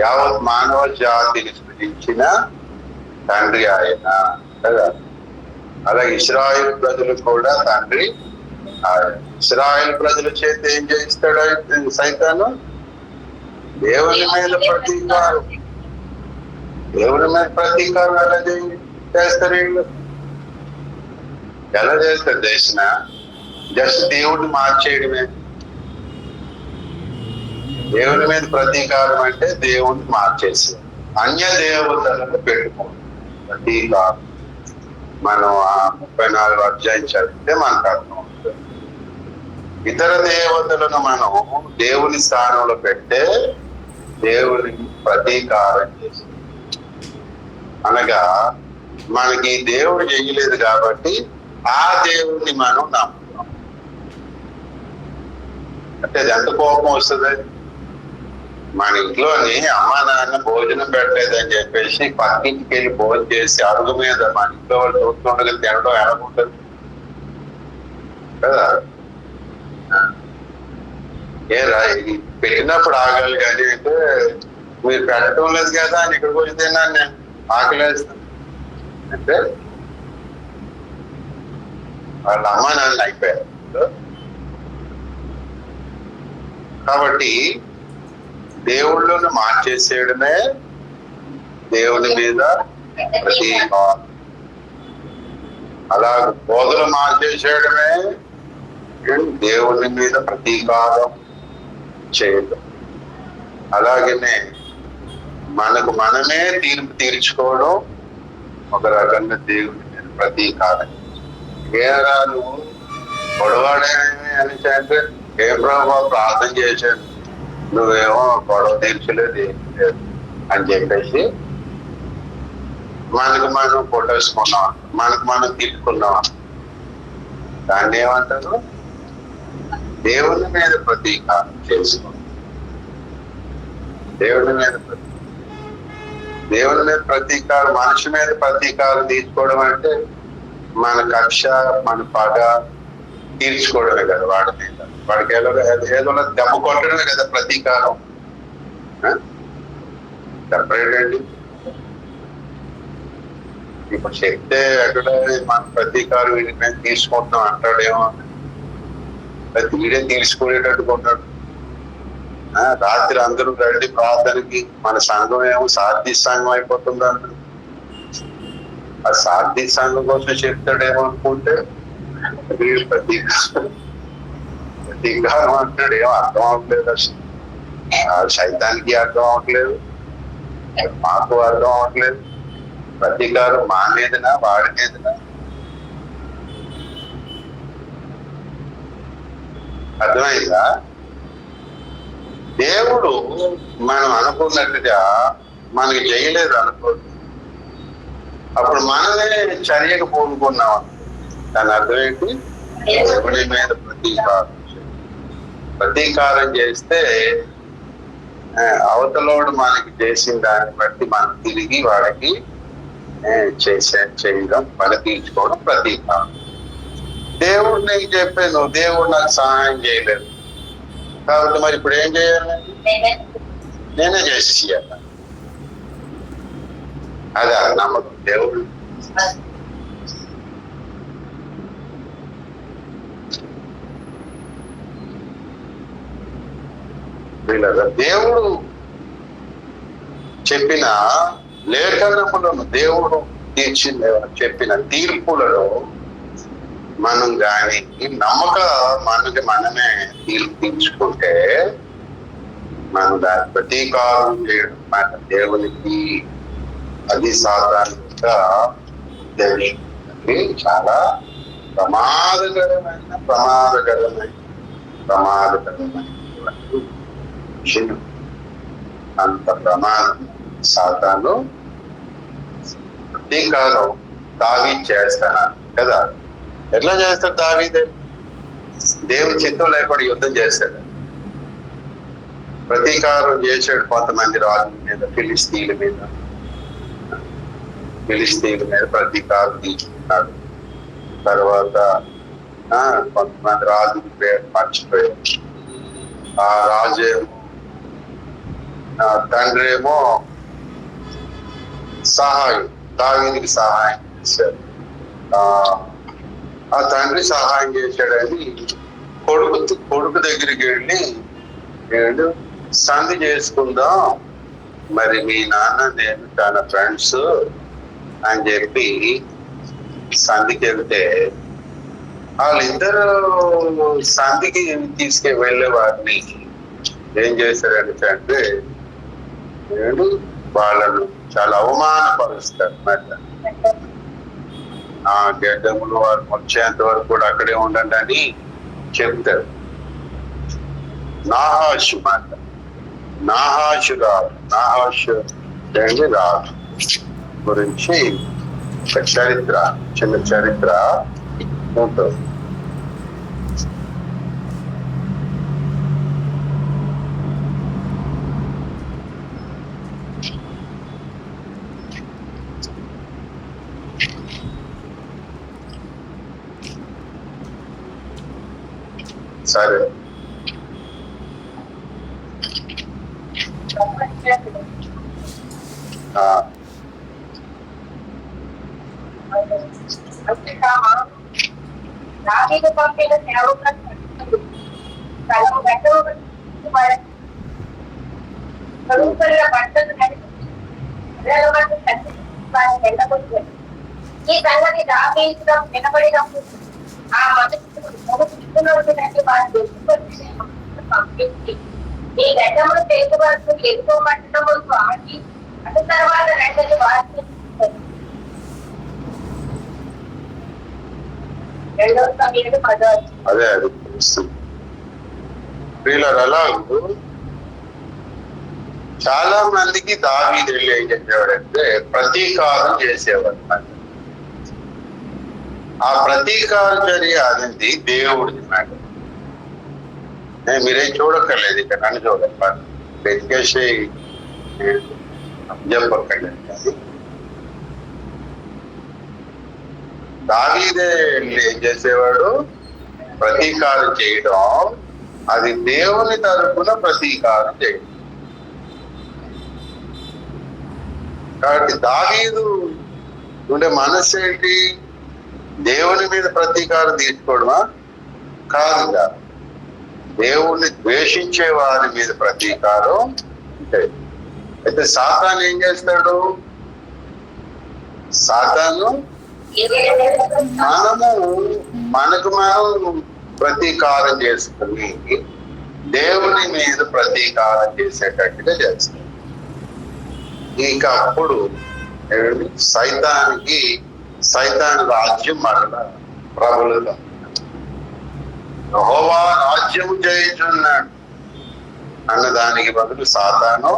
యావత్ మానవ జాతిని సృజించిన తండ్రి ఆయన కదా. అలాగే ఇశ్రాయేలు ప్రజలు కూడా తండ్రి ఆ ఇశ్రాయేల్ ప్రజల చేత ఏం చేయిస్తాడు సైతాను? దేవుని మీద ప్రతీకారం. దేవుని మీద ప్రతీకారం ఎలా చేస్తారు వీళ్ళు? ఎలా చేస్తారు చేసిన? జస్ట్ దేవుడిని మార్చేయడమే. దేవుని మీద ప్రతీకారం అంటే దేవుడిని మార్చేసి అన్య దేవతలను పెట్టుకోండి. ప్రతీకారం మనం ఆ 34 అధ్యాయం చదివితే మనకు అర్థం అవుతుంది. ఇతర దేవతలను మనం దేవుని స్థానంలో పెట్టే దేవునికి ప్రతీకారం చేసి, అనగా మనకి దేవుడు చేయలేదు కాబట్టి ఆ దేవుడిని మనం నమ్ముతాం. అంటే అది ఎంత కోపం వస్తుంది? మన ఇంట్లోని అమ్మా నాన్న భోజనం పెట్టలేదని చెప్పేసి పక్కింటికి వెళ్ళి భోజనం చేసి అరుగు మీద మన ఇంట్లో వాళ్ళు చూస్తుండగా తినడం ఎలాగుంటుంది కదా. పెట్టినప్పుడు ఆగాలి కానీ అంటే మీరు పెట్టడం లేదు కదా అని ఇక్కడికి వచ్చి తిన్నాను నేను ఆకలేస్తాను అంటే వాళ్ళ అమ్మా నాన్న అయిపోయారు. కాబట్టి దేవుళ్ళను మార్చేసేయడమే దేవుని మీద ప్రతీకారం. అలా బోధలు మార్చేసేయడమే దేవుని మీద ప్రతీకారం చేయడం. అలాగనే మనకు మనమే తీర్పు తీర్చుకోవడం ఒక రకంగా దేవుని మీద ప్రతీకారం. ఏరాలు గొడవాడేమి అని అంటే ఏం ప్రభావ ప్రార్థన చేశాను, నువ్వేమో గొడవ తీర్చలేదు అని చెప్పేసి మనకు మనం కొట్టేసుకున్నాం, మనకు మనం తిట్టుకున్నాం. దాన్ని ఏమంటారు? దేవుని మీద ప్రతీకారం చేసుకో. దేవుని మీద ప్రతీకారం, మనిషి మీద ప్రతీకారం తీసుకోవడం అంటే మన కక్ష మన పగ తీర్చుకోవడమే కదా వాడి మీద. వాడికి ఏదో దెబ్బ కొట్టడమే కదా ప్రతీకారం. సెపరేట్ అండి. ఇప్పుడు చెప్తే ఎక్కడ మన ప్రతీకారం వీడి మీద తీసుకుంటున్నాం అంటాడేమో, వీడే తీర్చుకునేటట్టుకుంటాడు. రాత్రి అందరూ రండి ప్రార్థనకి, మన సంఘం ఏమో సార్థి సంఘం అయిపోతుంది అంటారు. ఆ సార్థి సంఘం కోసం చెప్తాడేమో అనుకుంటే వీడు ప్రతీకారం అంటాడు. ఏమో అర్థం అవ్వట్లేదు అసలు. సైతానికి అర్థం అవ్వట్లేదు, మాకు అర్థం అవ్వట్లేదు. ప్రతీకారం మా మీదనా వాడి మీదనా? అర్థమైందా? దేవుడు మనం అనుకున్నట్టుగా మనకి చేయలేదు అనుకోండి, అప్పుడు మనమే చర్యకు పూనుకున్నాం. దాని అర్థం ఏంటి? దేవుడి మీద ప్రతీకారం చేస్తే అవతలోడు మనకి చేసిన దాన్ని బట్టి మనం తిరిగి వాడికి చేయడం, పని తీర్చుకోవడం ప్రతీకారం. దేవుడు నీకు చెప్పాను, దేవుడు నాకు సహాయం చేయలేదు కాబట్టి మరి ఇప్పుడు ఏం చేయాలి? నేనే చేసి చేయాలి. అదే నమ్మకం. దేవుడు దేవుడు చెప్పిన లేఖనములను, దేవుడు చెప్పిన తీర్పులలో మనం కానీ మనకి మనమే తీర్పు తీర్చుకుంటే మనం దాని ప్రతీకారం చేయడం మన దేవునికి అది సాధారణంగా చాలా ప్రమాదకరమైన విషయం. అంత ప్రమాదం సాతాను ప్రతీకారం దావీదు చేస్తాను కదా. ఎట్లా చేస్తాడు దావీదు? దేవుని చిత్తం లేకుండా యుద్ధం చేస్తాడు. ప్రతీకారం చేశాడు కొంతమంది రాజుల మీద, ఫిలిస్తీన్ల మీద ప్రతీకారం తీసుకున్నాడు. తర్వాత కొంతమంది రాజుల పేరు మర్చిపోయాడు. ఆ రాజేమో తండ్రి ఏమో దావీదుకి సహాయం చేశాడు. ఆ తండ్రి సహాయం చేశాడని కొడుకు దగ్గరికి వెళ్ళి నేను సంధి చేసుకుందాం, మరి మీ నాన్న నేను తన ఫ్రెండ్స్ అని చెప్పి సంధికి వెళ్తే వాళ్ళిద్దరు సంధికి వెళ్ళే వారిని ఏం చేశారంటే నేను వాళ్ళను చాలా అవమానపరుస్తారు అన్నమాట. ఆ గడ్డములు వారు వచ్చేంత వరకు కూడా అక్కడే ఉండండి అని చెప్తారు. నాహాషు మాట, నాహాషు రాదు, నాహాషు రాదు గురించి ఒక చరిత్ర, చిన్న చరిత్ర ఉంటుంది. సరే, దావీదు పంపిన సేవకులను ఈ సంగతి దావీదు వినబడినప్పుడు ఆ మనుషులు వారు పంపించి ఈ గడ్డములు చేతి వరకు ఎక్కువ పట్టణము ఆగి అటు తర్వాత రెండని వారికి అదే అది అలాగూ చాలా మందికి దావీదు ఏం చేసేవాడంటే ప్రతీకారం చేసేవాడు. ఆ ప్రతీకార చర్య అనేది దేవుడిది మాట. మీరేం చూడక్కర్లేదు, ఇక్కడ నన్ను చూడక్కర్లేదు, వెతికేసి చెప్పక్కర్లేదు. దావీదే ఏం చేసేవాడు, ప్రతీకారం చేయడం, అది దేవుని తరపున ప్రతీకారం చేయడం. కాబట్టి దావీదు ఉండే మనసు ఏంటి, దేవుని మీద ప్రతీకారం తీసుకోవడమా? కాదుగా, దేవుణ్ణి ద్వేషించే వారి మీద ప్రతీకారం ఉంటాయి. అయితే సాతాను ఏం చేస్తాడు, సాతాను మనకు మనం ప్రతీకారం చేసుకుని దేవుని మీద ప్రతీకారం చేసేటట్టుగా చేస్తాం. ఇక అప్పుడు సైతాను రాజ్యం మరల ప్రబలుతాం. యెహోవా రాజ్యం చేయుచున్నాడు అన్నదానికి బదులు సాతాను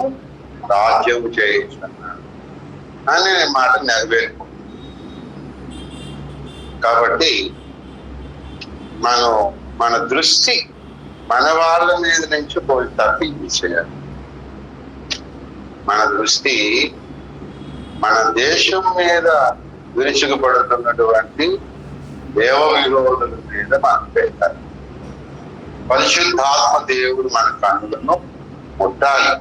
రాజ్యం చేయుచున్నాడు అనే మాట నెరవేర్పు. కాబట్టి మన దృష్టి మన వాళ్ళ మీద నుంచి పోయి తప్పించేయాలి. మన దృష్టి మన దేశం మీద విరుచుకుపడుతున్నటువంటి దేవ విరోధుల మీద మనం పెట్టాలి. పరిశుద్ధాత్మ దేవుడు మన కన్నులను ముట్టాలి.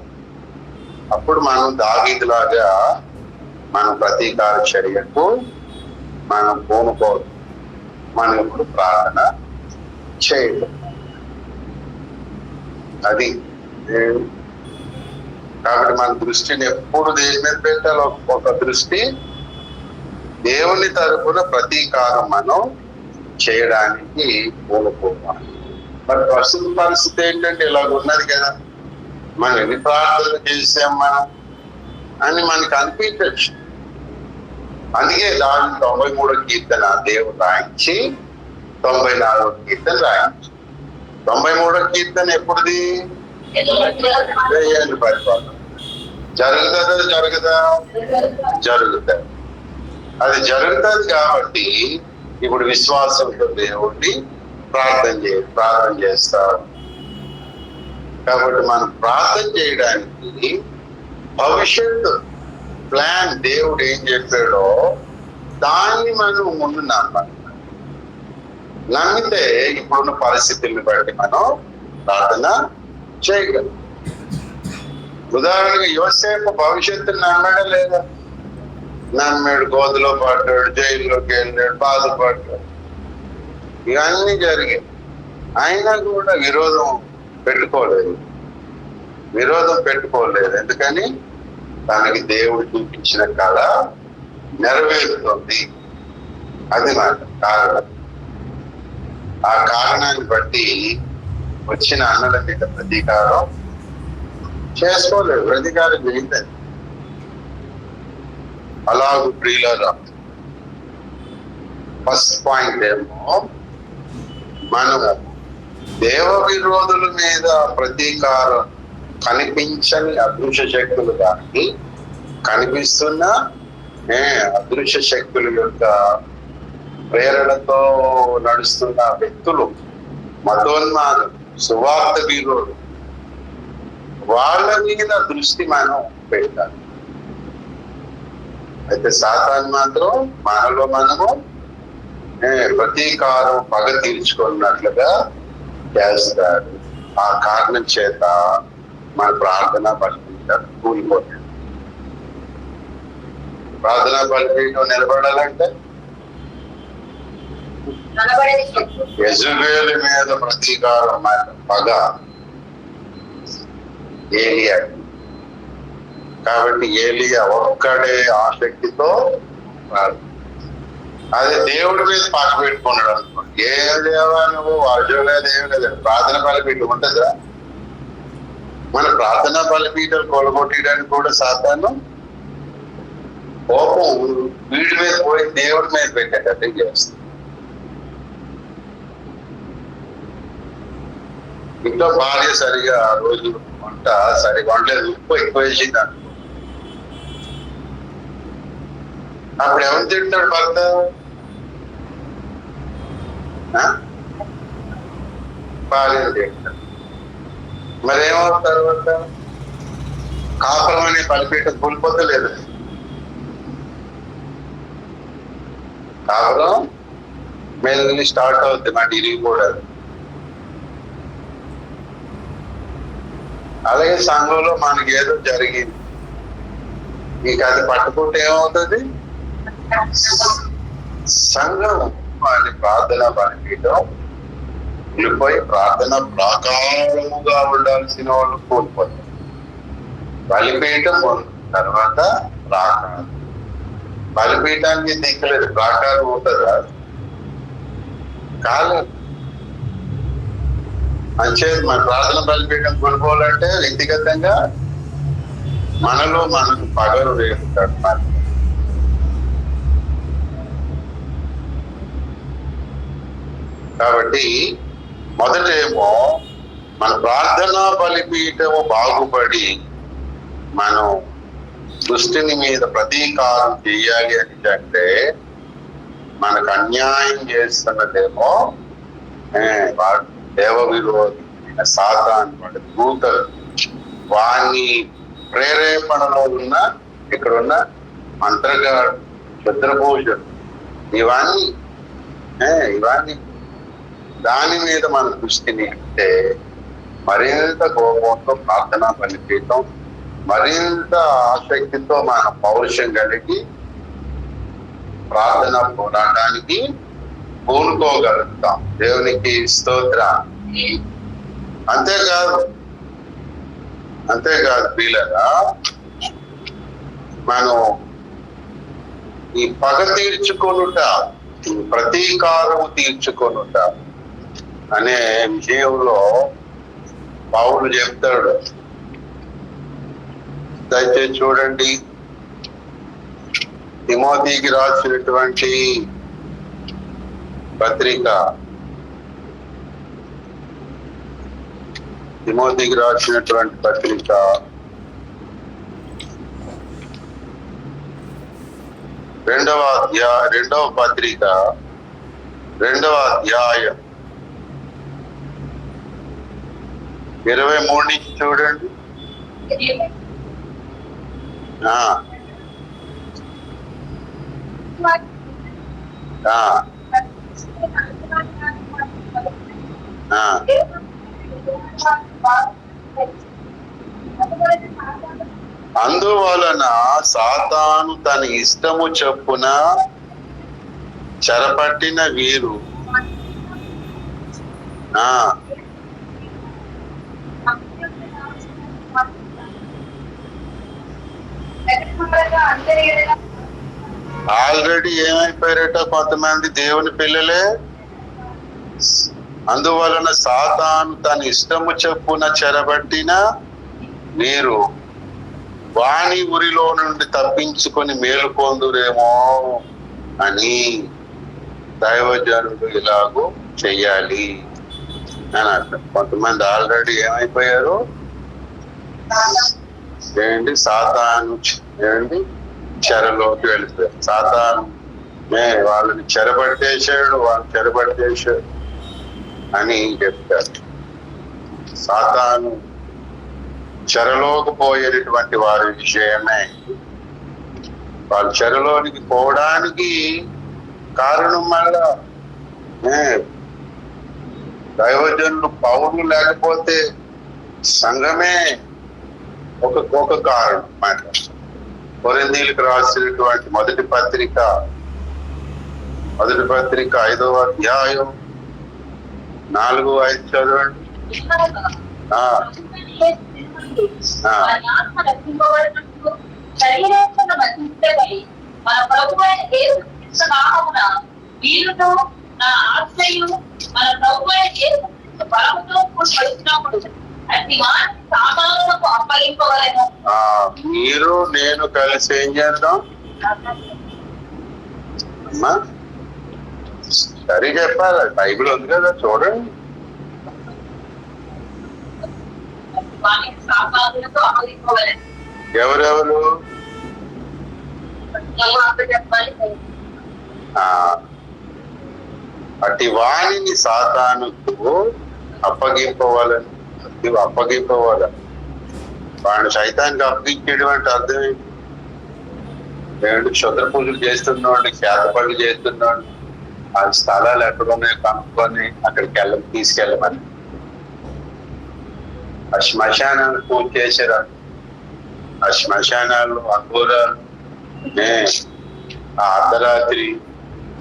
అప్పుడు మనం దావీదులాగా మన ప్రతీకార చర్యకు మనం పూనుకోవాలి. మనం ఇప్పుడు ప్రార్థన చేయడం అది. కాబట్టి మన దృష్టిని ఎప్పుడు దేని మీద పెట్టాలి, ఒక దృష్టి దేవుని తరపున ప్రతీకారం మనం చేయడానికి పూనుకోవాలి. మరి ప్రస్తుత పరిస్థితి ఏంటంటే ఇలాగ ఉన్నది కదా, మనం ఎన్ని ప్రార్థనలు చేసాం మనం అని మనకు అనిపించచ్చు. అందుకే దాని 93వ కీర్తన దేవుడు రాయించి 94వ కీర్తన రాయించి. 93వ కీర్తన ఎప్పుడుది, పరిపాలన జరుగుతుందా జరుగుతుంది. అది జరుగుతుంది కాబట్టి ఇప్పుడు విశ్వాసంతో దేవుడిని ప్రార్థన చేస్తారు. కాబట్టి మనం ప్రార్థన చేయడానికి భవిష్యత్తు ప్లాన్ దేవుడు ఏం చెప్పాడో దాన్ని మనం ముందు నమ్మితే ఇప్పుడున్న పరిస్థితుల్ని బట్టి మనం ప్రార్థన చేయగలం. ఉదాహరణగా యోసేపు భవిష్యత్తుని నమ్మాడా లేదా? నమ్మాడు. గోతులో పడ్డాడు, జైల్లోకి వెళ్ళాడు, బాధపడ్డాడు. ఇవన్నీ జరిగాయి. అయినా కూడా విరోధం పెట్టుకోలేదు. ఎందుకని? తనకి దేవుడు చూపించిన కళ నెరవేరుతుంది. అది నాకు కారణం. ఆ కారణాన్ని బట్టి వచ్చిన అన్నల మీద ప్రతీకారం చేసుకోలేదు. ప్రతీకారం చేయలేదు. అలాగూ ప్రియులారా, ఫస్ట్ పాయింట్ ఏమో, మనము దేవ విరోధుల మీద ప్రతీకారం కనిపించని అదృశ్య శక్తులు కానీ కనిపిస్తున్న అదృశ్య శక్తుల యొక్క ప్రేరణతో నడుస్తున్న వ్యక్తులు, మతోన్మాదులు, సువార్త విరోధులు, వాళ్ళ మీద దృష్టి మనం పెట్టాలి. అయితే సాతాను మాత్రం మనము ప్రతీకారం పగ తీర్చుకున్నట్లుగా చేస్తాడు. ఆ కారణం చేత మన ప్రార్థన బలిపీఠం కూలిపోతుంది. ప్రార్థన బలిపీఠం నిలబడాలంటే యెజబెలు మీద ప్రతీకారం పగ ఏలియా. కాబట్టి ఏలియా ఒక్కడే ఆసక్తితో అదే దేవుడి మీద పగ పెట్టుకున్నాడు అనుకోండి. ఏం దేవా నువ్వు అజోలేదు, ఏం లేదు. ప్రార్థన బలిపీఠం ఉంటుందా? మన ప్రార్థన బలిపీఠం కొలగొట్టడానికి కూడా సాతాను కోపం వీడి మీద పోయి దేవుడి మీద పెట్టేటట్టు చేస్తుంది. ఇంట్లో భార్య సరిగా రోజు వంట సరిగా వండలేదు, ఉప్పు ఎక్కువ వేసింది అనుకో, అప్పుడు ఎవరు తింటాడు? భర్త. భార్యను తింటాడు. మరేమవుతుంది తర్వాత? కాపురం అనే బలిపీఠం కూలిపోతే లేదు. కాపురం మెల్లి స్టార్ట్ అవుతుంది, మాట ఇరిగిపోవడానికి. అలాగే సంఘంలో మనకి ఏదో జరిగింది, ఇక అది పట్టుకుంటే ఏమవుతుంది? సంఘం అని ప్రార్థన బలిపీఠం వెళ్ళిపోయి ప్రార్థన ప్రాకారముగా ఉండాల్సిన వాళ్ళు కోల్పోతారు. బలిపీఠం తర్వాత ప్రాకారం. బలిపీఠానికి దిక్కులేదు, ప్రాకారం ఉంటుందా? కాలేదు. అంచేది మన ప్రార్థన బలిపీఠం కొనుక్కోవాలంటే వ్యక్తిగతంగా మనలో మనకు పగలు రేపుతాడు. కాబట్టి మొదటేమో మన ప్రార్థనా బలిపీఠము బాగుపడి మనం దృష్టిని మీద ప్రతీకారం చెయ్యాలి అంటే మనకు అన్యాయం చేస్తున్నదేమో దేవ విరోధి సాతాను, వాడి దూతలు, వాని ప్రేరేపణలో ఉన్న ఇక్కడున్న మంత్రగాడు, క్షుద్రపూజలు, ఇవన్నీ దాని మీద మన దృష్టిని అంటే మరింత కోపంతో ప్రార్థనా బలిపీఠం, మరింత ఆసక్తితో మన పౌరుషం కలిగి ప్రార్థన పోరాటానికి పూనుకోగలుగుతాం. దేవునికి స్తోత్రం. అంతేకాదు పిల్లరా, మనం ఈ పగ తీర్చుకొనుట, ప్రతీకారము తీర్చుకొనుట అనే విషయంలో పౌలు చెప్తాడు. దయచేసి చూడండి, తిమోతికి రాసినటువంటి పత్రిక, తిమోతికి రాసినటువంటి పత్రిక 2వ పత్రిక 2వ అధ్యాయం 23 నుంచి చూడండి. అందువలన సాతాను తన ఇష్టము చొప్పున చెరపట్టిన వీరు ఆ, ఆల్రెడీ ఏమైపోయారట కొంతమంది దేవుని పిల్లలే. అందువలన సాతాను తన ఇష్టము చెప్పున చెరబట్టిన మీరు వాణి ఉరిలో నుండి తప్పించుకొని మేలుకొందురేమో అని దైవజనుడు ఇలాగూ చెయ్యాలి అని అర్థం. కొంతమంది ఆల్రెడీ ఏమైపోయారు ఏంటి, సాతాను ఏంటి చెరలోకి వెళ్ళిపోయారు. సాతాను వాళ్ళని చెరబట్టేశాడు, వాళ్ళు చెరబట్టేశాడు అని చెప్తారు. సాతాను చెరలోకి పోయేటటువంటి వారి విషయమే. వాళ్ళు చెరలోనికి పోవడానికి కారణం మళ్ళా దైవజనులు పౌరులు లేకపోతే సంఘమే ఒక కారణం మాట. కొరింథీయులకు రాసినటువంటి మొదటి పత్రిక 5వ అధ్యాయం 4-5 చదవండి. మన ప్రభువైన యేసుక్రీస్తు నామమున వీరును నా ఆశ్రయు మన ప్రభువైన యేసుక్రీస్తు బలముతో కూడినప్పుడు అట్టి వారిని సాతానులకు అప్పగింపవలెను. మీరు నేను కలిసి ఏం చేద్దాం అమ్మా? సరే చెప్పాలి, బైబిల్ ఉంది కదా చూడండి. సాతానులకు అప్పగింపవలెను. ఎవరెవరు? అట్టి వాణిని సాతానుకు అప్పగింపవాలని వాడిని సైతానికి అప్పగించేయడం అంటే అర్థం ఏంటి? ఏమిటి? క్షుద్ర పూజలు చేస్తున్నాడు, శాత పనులు చేస్తున్నాడు, ఆ స్థలాలు ఎక్కడున్నాయో కనుక్కొని అక్కడికి తీసుకెళ్ళమని. ఆ శ్మశానాలు పూజ చేశారు. ఆ శ్మశానాలు అఘోరాలు ఆ అర్ధరాత్రి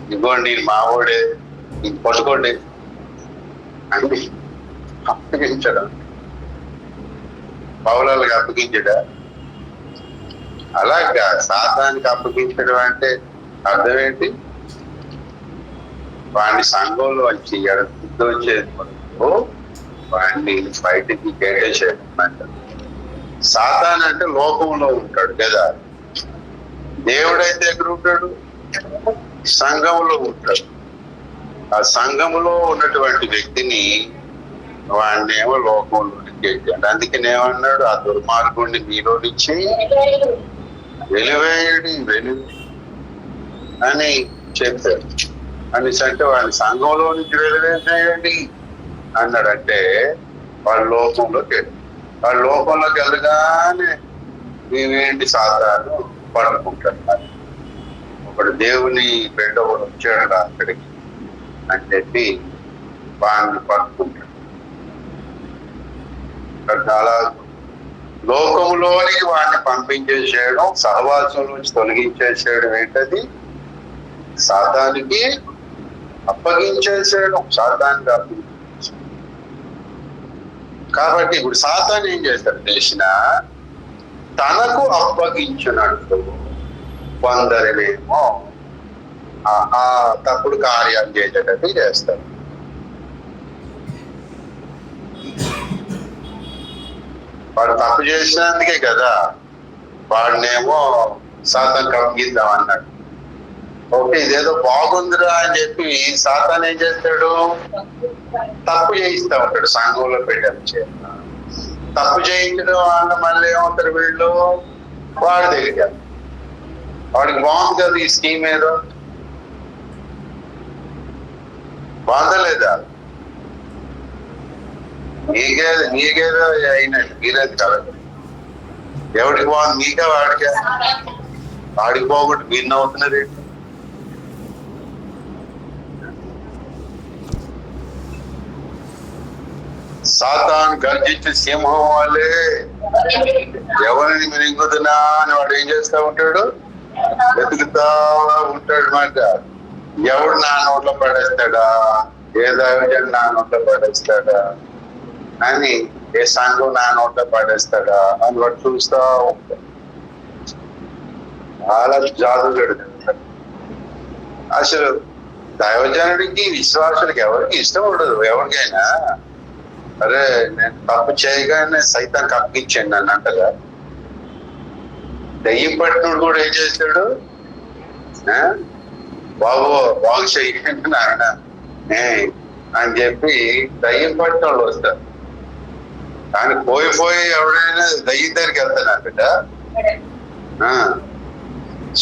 ఇదిగోండి మావోడే ఇది పట్టుకోండి అని అప్పగించడం, పౌలాలకు అప్పగించడా? అలాగా సాతానికి అప్పగించడం అంటే అర్థం ఏంటి? వాడిని సంఘంలో వచ్చి వచ్చేది వరకు వాడిని బయటికి గేటేసేయడం అంట. సాతాన్ అంటే లోకంలో ఉంటాడు కదా, దేవుడైతే ఎక్కడ ఉంటాడు? సంఘంలో ఉంటాడు. ఆ సంఘములో ఉన్నటువంటి వ్యక్తిని వాడినేమో లోకంలోనికి వెళ్ళాడు. అందుకని ఏమన్నాడు? ఆ దుర్మార్గుడిని మీలో నుంచి వెలివేయడి అని చెప్పాడు. అనేసి అంటే వాడిని సంఘంలో నుంచి వెలివేసేయండి అన్నాడంటే వాళ్ళ లోకంలోకి వెళ్ళి, వాళ్ళ లోకంలోకి వెళ్ళగానే మేమేంటి సాతాను పడుకుంటాడు. ఒకడు దేవుని బిడ్డ వచ్చాడు అక్కడికి అని చెప్పి వాడిని పడుకుంటాడు. చాలా లోకంలోనికి వాడిని పంపించేసేయడం, సహవాసం నుంచి తొలగించేసేయడం ఏంటది? సాతానికి అప్పగించేసేయడం, సాతానికి అప్పగించేసేయడం. కాబట్టి ఇప్పుడు సాతాను ఏం చేస్తాడు తెలిసిన, తనకు అప్పగించినట్టు కొందరినేమో ఆ తప్పుడు కార్యాలు చేసేటట్టు చేస్తాడు. వాడు తప్పు చేసినందుకే కదా వాడినేమో సాతానికి అప్పగిద్దాం అన్నాడు. ఓకే, ఇదేదో బాగుందిరా అని చెప్పి సాతాన్ ఏం చేస్తాడు? తప్పు చేయిస్తా ఉంటాడు సంఘంలో పెట్టాను చేత. తప్పు చేయించడం వల్ల మళ్ళీ ఏమవుతారు వీళ్ళు? వాడి దగ్గర వాడికి బాగుంది కదా ఈ స్కీమ్, ఏదో బాగుందా? నీకేదో అయినట్టు మీరేది కదా. ఎవడికి బాగుంది? మీకే వాడికే? వాడికి బాగుంటే మీరు నవ్వుతున్నారు. సాతాను గర్జించే సింహం వాళ్ళే ఎవరిని మింగుతున్నా అని వాడు ఏం చేస్తా ఉంటాడు? వెతుకుతా ఉంటాడు మాట. ఎవడు నా నోట్లో పడేస్తాడా ఏ దైవజన్ నా నోట పడేస్తాడా అని, ఏ సంఘం నా నోట పడేస్తాడా అని వాడు చూస్తా ఉంటాడు. చాలా జాదుగడు. అసలు దైవజనుడికి విశ్వాసులకి ఎవరికి ఇష్టం ఉండదు. ఎవరికైనా అరే నేను తప్పు చేయగానే సైతానికి అప్పగించండి నన్ను అంటగా. దెయ్యం పట్టినోడు కూడా ఏం చేస్తాడు, బాబు బాగు చెయ్యండి నాన్న అని చెప్పి దయ్యం పట్టిన వాళ్ళు వస్తారు. కానీ పోయి ఎవడైనా దయ్యం దగ్గరికి వెళ్తాను బిడ్డ.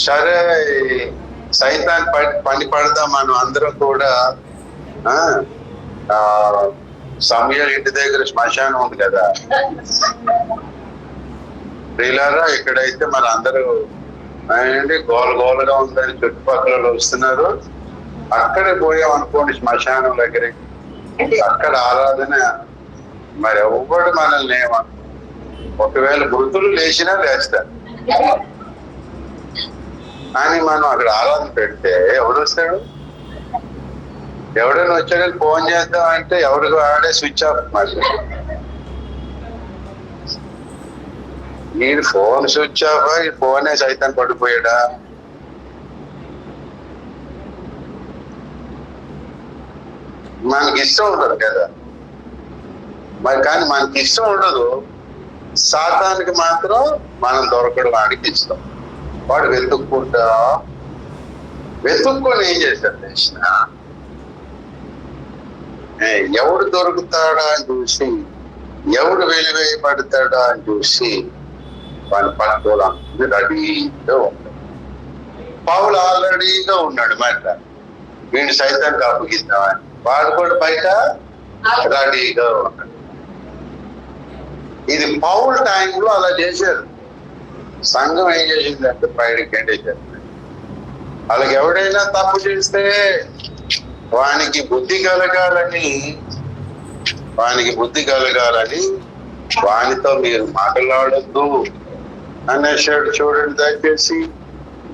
సరే సైతాన్ పని పడదాం మనం అందరం కూడా. సమయాలు ఇంటి దగ్గర శ్మశానం ఉంది కదా ప్రియులారా, ఇక్కడైతే మన అందరూ గోలగా ఉందని చుట్టుపక్కల వస్తున్నారు. అక్కడే పోయాం అనుకోండి శ్మశానం దగ్గరికి, అక్కడ ఆరాధన మరి ఎవ్వడు మనల్ని ఏమన్నా. ఒకవేళ మృతులు లేచినా లేస్తారు, కానీ మనం అక్కడ ఆరాధన పెడితే ఎవడు వస్తాడు? ఎవడైనా వచ్చాడని ఫోన్ చేద్దాం అంటే ఎవరికి ఆడే స్విచ్ ఆఫ్. మరి ఈ ఫోన్ స్విచ్ ఆఫ్, ఈ ఫోనే సైతం పడిపోయాడా? మనకి ఇష్టం ఉండదు కదా మరి. కానీ మనకి ఇష్టం ఉండదు, సాతానికి మాత్రం మనం దొరకడం వాడికి ఇష్టం. వాడు వెతుక్కొని ఏం చేశాడు తెలిసిన, ఎవడు దొరుకుతాడా అని చూసి, ఎవడు వెలివేయబడతాడా అని చూసి వాడిని పట్టుకోవాలని రెడీగా ఉన్నాడు. పౌలు ఆల్రెడీగా ఉన్నాడు మాట, వీడిని సైతానికి అప్పగిద్దామని. వాడు కూడా బయట రెడీగా ఉన్నాడు. ఇది పౌల్ టైంలో అలా చేశారు. సంఘం ఏం చేసిందంటే బయటకి గంటేశారు. వాళ్ళకి ఎవడైనా తప్పు చేస్తే వానికి బుద్ధి కలగాలని వానితో మీరు మాట్లాడొద్దు అనేసాడు. చూడండి దయచేసి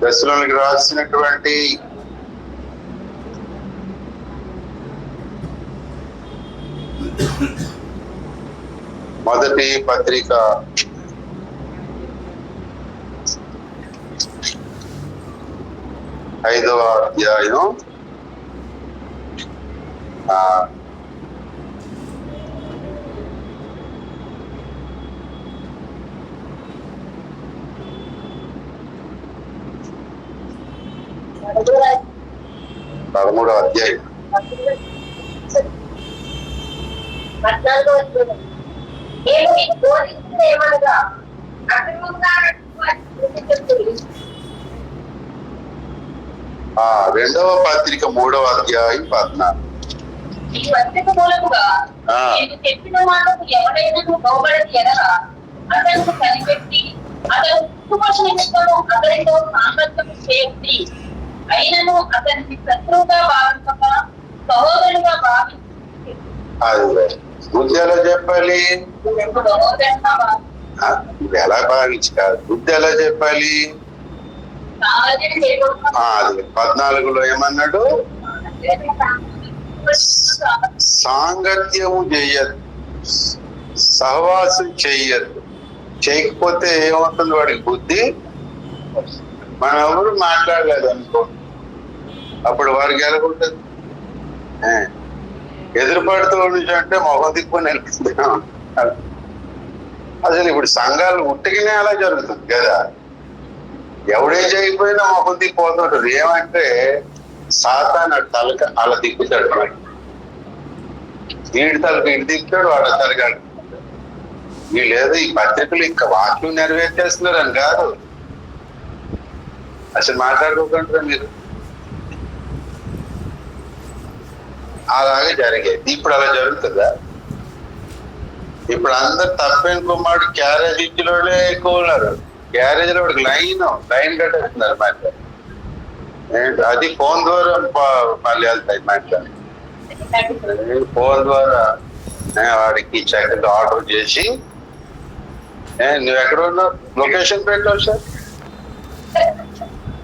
దశలోనికి రాసినటువంటి మొదటి పత్రిక 5వ అధ్యాయం 13వ అధ్యాయం 14 రెండవ పత్రిక 3వ అధ్యాయం 14. ఈ పత్రిక మూలముగా నేను చెప్పిన మాటకు ఎవరైనా లోబడని ఎడల అతను కనిపెట్టి అతను కుటుంబ నిమిత్తము అతనితో సాంగత్యము చేసి అయినను అతనికి శత్రువుగా భావించక సహోదరుగా భావించి బుద్ధి ఎలా చెప్పాలి? ఎలా భావించి కాదు, బుద్ధి ఎలా చెప్పాలి? అది 14లో ఏమన్నాడు? సాంగత్యము చెయ్యదు, సహవాసం చెయ్యదు. చేయకపోతే ఏమవుతుంది? వాడికి బుద్ధి. మనం ఎవరు మాట్లాడలేదు అనుకో, అప్పుడు వాడికి ఎలాగుంటుంది? ఎదురుపడుతూ నుంచి అంటే మొహం దిక్కుని వెళ్తున్నాం. అసలు ఇప్పుడు సంఘాలు ఉట్టిగానే అలా జరుగుతుంది కదా. ఎవడే చేయకపోయినా మొహం దిక్కుపోతుంటారు. ఏమంటే సాతాను తలక అలా దిక్కుతాడు. వీడి తలకు ఇటు దిక్కుతాడు, వాడు తలకాడు. వీళ్ళేదో ఈ పత్రికలు ఇంకా వాక్యం నెరవేర్చేస్తున్నారు అని కాదు. అసలు మాట్లాడుకోకుండా మీరు అలాగే జరిగేది. ఇప్పుడు అలా జరుగుతుందా? ఇప్పుడు అందరు తప్పైన కుమారుడు క్యారేజ్ ఇచ్చిలోనే ఎక్కువ ఉన్నారు. క్యారేజ్ లో లైన్ కట్టేస్తున్నారు మాట. అది ఫోన్ ద్వారా మళ్ళీ వెళ్తాయి మాట. ఫోన్ ద్వారా వాడికి చక్కగా ఆర్డర్ చేసి, నువ్వు ఎక్కడ ఉన్నావు లొకేషన్ పెట్టావు సార్,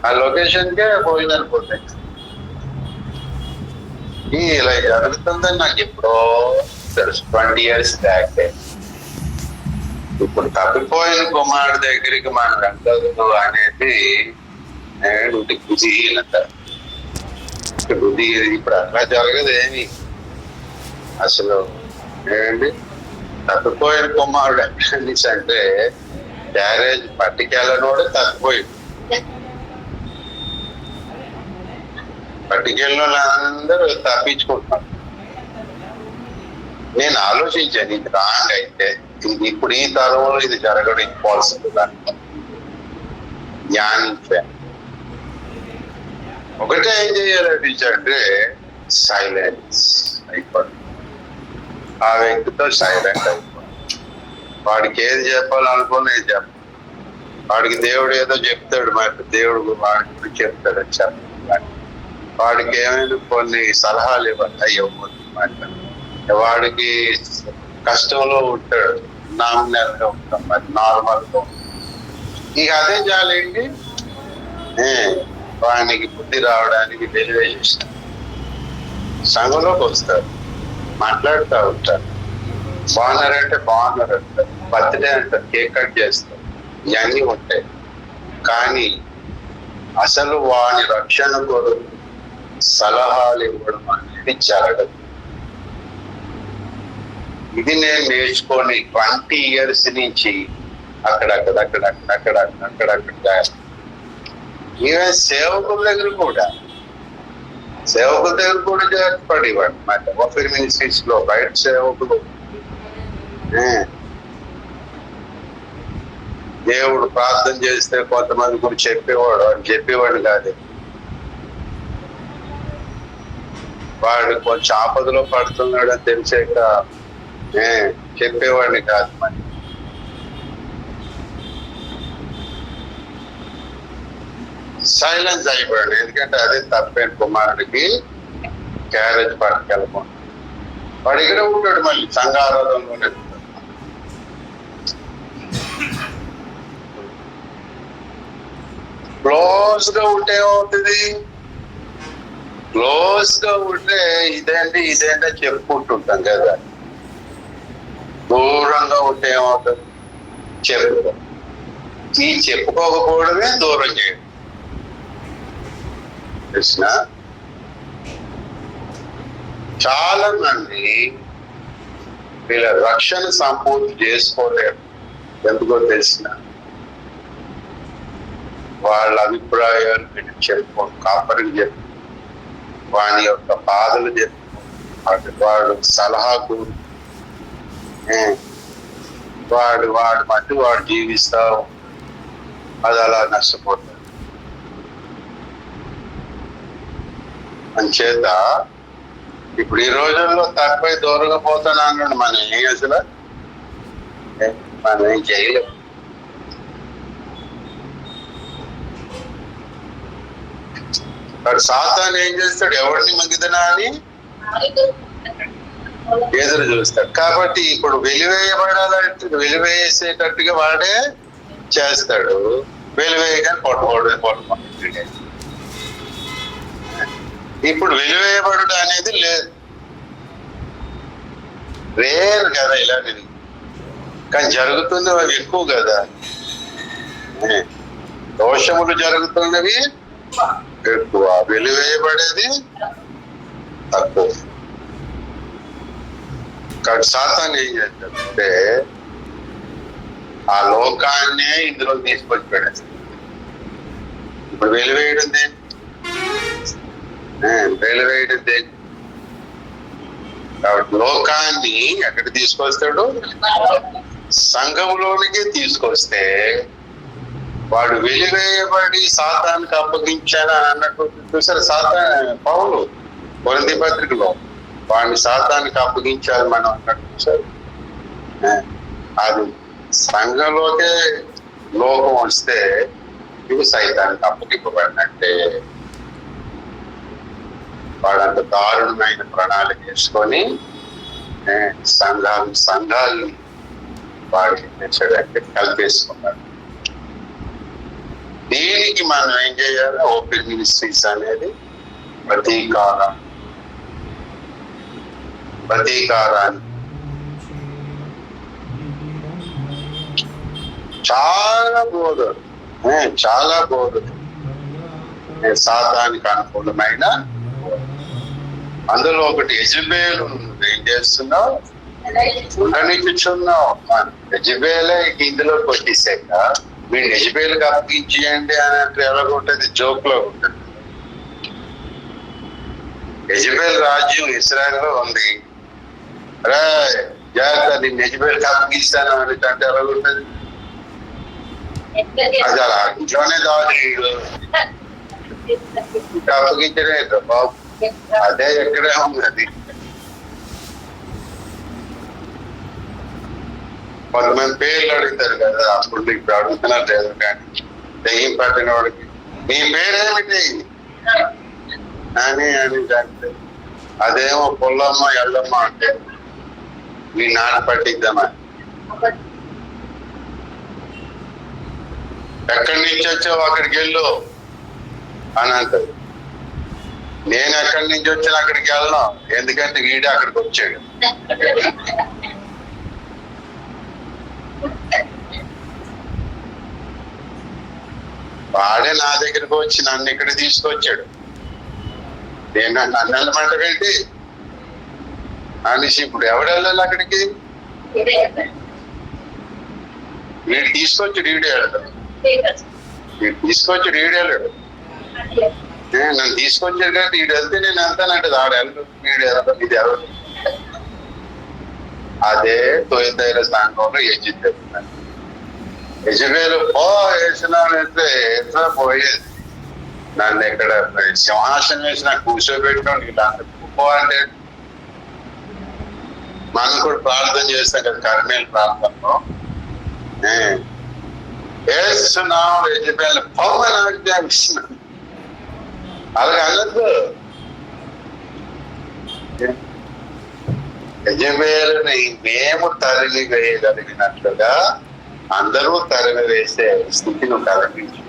ఆ లొకేషన్ కే భోజనాలు పోతాయి. ఇలా జరుగుతుందని నాకు ఎప్పుడో తెలుసు, 20 years బ్యాక్. ఇప్పుడు తప్పిపోయిన కుమారుడు దగ్గరికి మనం వెళ్ళదు అనేది బుద్ధిహీనత. ఇప్పుడు అట్లా జరగదు ఏమి. అసలు ఏంటి తప్పిపోయిన కుమారుడు ఎక్కడి అంటే క్యారేజ్ పట్టుకెళ్ళనోడు తప్పిపోయింది. పట్టుకెళ్ళిన వాళ్ళందరూ తప్పించుకుంటున్నారు. నేను ఆలోచించాను, ఇది రాంగ్ అయితే ఇది ఇప్పుడు ఈ తరంలో ఇది జరగడం ఇంపాసిబుల్ అంటే ధ్యానించాను. ఒకటే ఏం చేయాలంటే సైలెన్స్ అయిపోయింది. ఆ వ్యక్తితో సైలెంట్ అయిపోయింది. వాడికి ఏది చెప్పాలనుకుని ఏది చెప్పాలి. వాడికి దేవుడు ఏదో చెప్తాడు, మరి దేవుడు వాడికి చెప్తాడు చెప్పాలి. వాడికి ఏమైనా కొన్ని సలహాలు ఇవ్వాలి, ఇవ్వదు. వాడికి కష్టంలో ఉంటాడు, నామినల్ గా ఉంటాం, మరి నార్మల్ గా ఉంటాం. ఇక అదే చాలేంటి వానికి బుద్ధి రావడానికి డెలివరీ చేస్తాడు. సంఘంలోకి వస్తారు, మాట్లాడుతూ ఉంటారు. బాగున్నారంటే బాగున్నారు అంటారు, బర్త్డే అంటారు, కేక్ కట్ చేస్తారు, ఇవన్నీ ఉంటాయి. కానీ అసలు వాని రక్షణ కొరకు సలహాలు ఇవ్వడం అనేది జరగదు. ఇది నేను నేర్చుకొని 20 years నుంచి అక్కడక్కడ ఈవెన్ సేవకుల దగ్గర కూడా జాగ్రత్తపడేవాడు మాట. ఓపెన్ మినిస్ట్రీస్ లో బయట సేవకులు దేవుడు ప్రార్థన చేస్తే కొంతమంది కూడా చెప్పేవాడు కాదు. వాడు కొంచెం ఆపదలో పడుతున్నాడు అని తెలిసాక చెప్పేవాడిని కాదు. మరి సైలెన్స్ అయిపోయాడు. ఎందుకంటే అదే తప్పైన కుమారుడికి క్యారేజ్ పట్టుకెళ్ళకుండా వాడు ఇక్కడ ఉంటాడు, మళ్ళీ సంఘారాధనలోనే ఉంటాడు. క్లోజ్ గా ఉంటే ఏమవుతుంది? క్లోజ్ గా ఉంటే ఇదేంటి చెప్పుకుంటుంటాం కదా. దూరంగా ఉంటే ఏమవుతుంది? చెప్పుకోకపోవడమే దూరం చేయడం. కృష్ణ చాలా మంది వీళ్ళ రక్షణ సంపూర్తి చేసుకోలేరు. ఎందుకో తెలిసిన వాళ్ళ అభిప్రాయాలు వీళ్ళు చెప్పుకోండి, కాపరికి చెప్పు, వాని యొక్క బాధలు చెప్పు, వాడు సలహా కూరు, వాడు మధ్య వాడు జీవిస్తావు, అది అలా నష్టపోతాడు. అంచేత ఇప్పుడు ఈ రోజుల్లో తప్పై దూరంగా పోతాను అన్నాడు. మనం ఏం చేయలేము. వాడు సాతాను ఏం చేస్తాడు? ఎవరిని మంగిదనా అని ఎదురు చూస్తాడు. కాబట్టి ఇప్పుడు వెలివేసేటట్టుగా వాడే చేస్తాడు. వెలివేయగానే పొట్టుకోవడం. ఇప్పుడు వెలివేయబడు అనేది లేదు, రేర్ కదా ఇలాంటిది. కానీ జరుగుతుంది అవి ఎక్కువ కదా. దోషములు జరుగుతున్నవి ఎక్కువ, వెలివేయబడేది తక్కువ. కాబట్టి సాతాను ఏం చేస్తాడంటే ఆ లోకాన్నే ఇందులో తీసుకొచ్చి పెడేస్తాడు. ఇప్పుడు వెలివేయడం దేని? కాబట్టి లోకాన్ని ఎక్కడ తీసుకొస్తాడు? సంఘంలోనికి తీసుకొస్తే వాడు వెలివేయబడి సాతానికి అప్పగించాను అని అన్నట్టు చూసారు. పౌలు కొరింథీ పత్రికలో వాడిని సాతానికి అప్పగించాలి మనం అన్నట్టు చూసారు. అది సంఘంలోకే లోకం వస్తే ఇవి సైతానికి అప్పగింపబడినట్టే. వాడంత దారుణమైన ప్రణాళిక వేసుకొని సంఘాలు వాడికి తెచ్చడానికి కలిపేసుకున్నాడు. దీనికి మనం ఏం చేయాలి? ఓపెన్ మినిస్ట్రీస్ అనేది ప్రతీకారం ప్రతీకారాన్ని చాలా బోధలు, చాలా బోధలు సాతానికి అనుకూలమైన. అందులో ఒకటి యెజబెలు. ఏం చేస్తున్నావు? ఉండనిచ్చున్నావు. యెజబెలే ఇందులోకి వచ్చేసాక మీరు యెజబెలుకి అప్పగించేయండి అని అంటే ఎలాగుంటది? జోక్ లో ఉంటుంది. యెజబెల్ రాజ్యం ఇశ్రాయేలులో ఉంది. అరే జాగ్రత్త, నేను యెజబెలుకి అప్పగిస్తాను అని అంటే ఎలాగుంటది? అది అలా ఇంట్లోనే దాడు ఇంకా అప్పగించడే బాబు. అదే ఎక్కడే ఉంది. అది కొంతమంది పేర్లు అడుగుతారు కదా, అప్పుడు ఇప్పుడు అడుగుతున్నారు లేదు. కానీ దెయ్యం పట్టిన వాడికి నీ పేరేమిటి అని అంటే అదేమో పుల్లమ్మ ఎల్లమ్మ అంటే మీ నాన్న పట్టిద్దామా? ఎక్కడి నుంచి వచ్చావు అక్కడికి వెళ్ళు అని అంటారు. నేను ఎక్కడి నుంచి వచ్చాను అక్కడికి వెళ్ళను, ఎందుకంటే వీడే అక్కడికి వచ్చాడు. వాడే నా దగ్గరికి వచ్చి నన్ను ఇక్కడ తీసుకొచ్చాడు. నేను నన్ను వెళ్ళమంటావేంటి అనేసి ఇప్పుడు ఎవడు వెళ్ళాలి అక్కడికి? వీడు తీసుకొచ్చి వీడే వెళ్తాడు. వీడు తీసుకొచ్చి వీడే వెళ్ళాడు. నన్ను తీసుకొచ్చాడు కాబట్టి వీడు వెళ్తే నేను వెళ్తానంటే ఆడు వెళ్ళడు, వీడు వెళ్తాడు, ఇది ఎవరు? అదే తొలితైన సంఘంలో యెజబెలు. యెజబెలు పో వేసినానంటే ఎట్లా పోయేది? నన్ను ఇక్కడ సింహాసనం వేసి నాకు కూర్చోబెట్టినాడు. ఇలా పో అంటే మనం కూడా ప్రార్థన చేస్తాం కదా, కర్మేలు ప్రార్థనలో వేస్తున్నాం. యెజబెలు పోమని ఆజ్ఞాపిస్తున్నాను. అలాగే అనద్దు. యెజబెలుని మేము తరిమి వేయగలిగినట్లుగా అందరూ తరిమి వేసే స్థితి నువ్వు కలిగించు.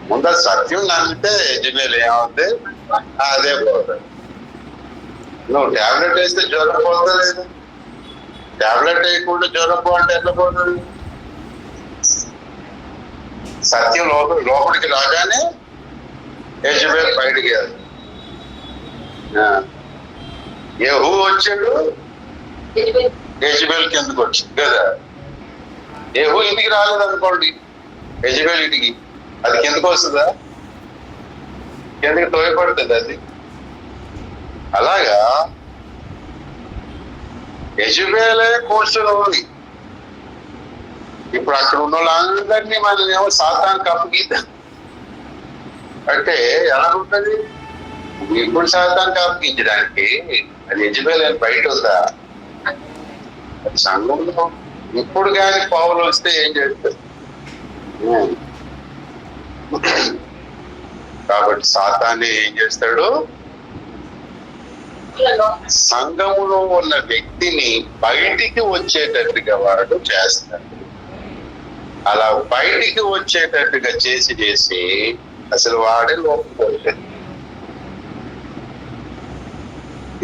ముందు సత్యం నమ్మితే యెజబెలు ఏమవుతుంది? అదే పోతుంది. నువ్వు టాబ్లెట్ వేస్తే జ్వరం పోతలేదు. టాబ్లెట్ వేయకుండా జ్వరం పోతే ఎట్లా పోతుంది? సత్యం లోపలికి రాగానే యెజబెలు బయటికి వెళ్ళదు. యెహూ వచ్చాడు, యెజబెలు కిందకు వచ్చింది కదా. యెహూ ఇంటికి రాలేదు అనుకోండి, యెజబెలు ఇంటికి, అది కిందకు వస్తుందా? కిందకి తోయపడుతుంది అది. అలాగా యెజబెలే కూర్చొని ఉంది. ఇప్పుడు అక్కడ ఉన్న వాళ్ళందరినీ మనం ఏమో సాతానికి అప్పగిద్దాం అంటే ఎలా ఉంటుంది? ఇప్పుడు సాతానికి అప్పగించడానికి అది యెజబెలు అని బయట ఉందా? అది సంఘంలో. ఇప్పుడు కానీ పౌలు వస్తే ఏం చేస్తారు? కాబట్టి సాతాన్ని ఏం చేస్తాడు? సంఘములో ఉన్న వ్యక్తిని బయటికి వచ్చేటట్టుగా వాడు చేస్తాడు. అలా బయటికి వచ్చేటట్టుగా చేసి అసలు వాడే లోపలికి.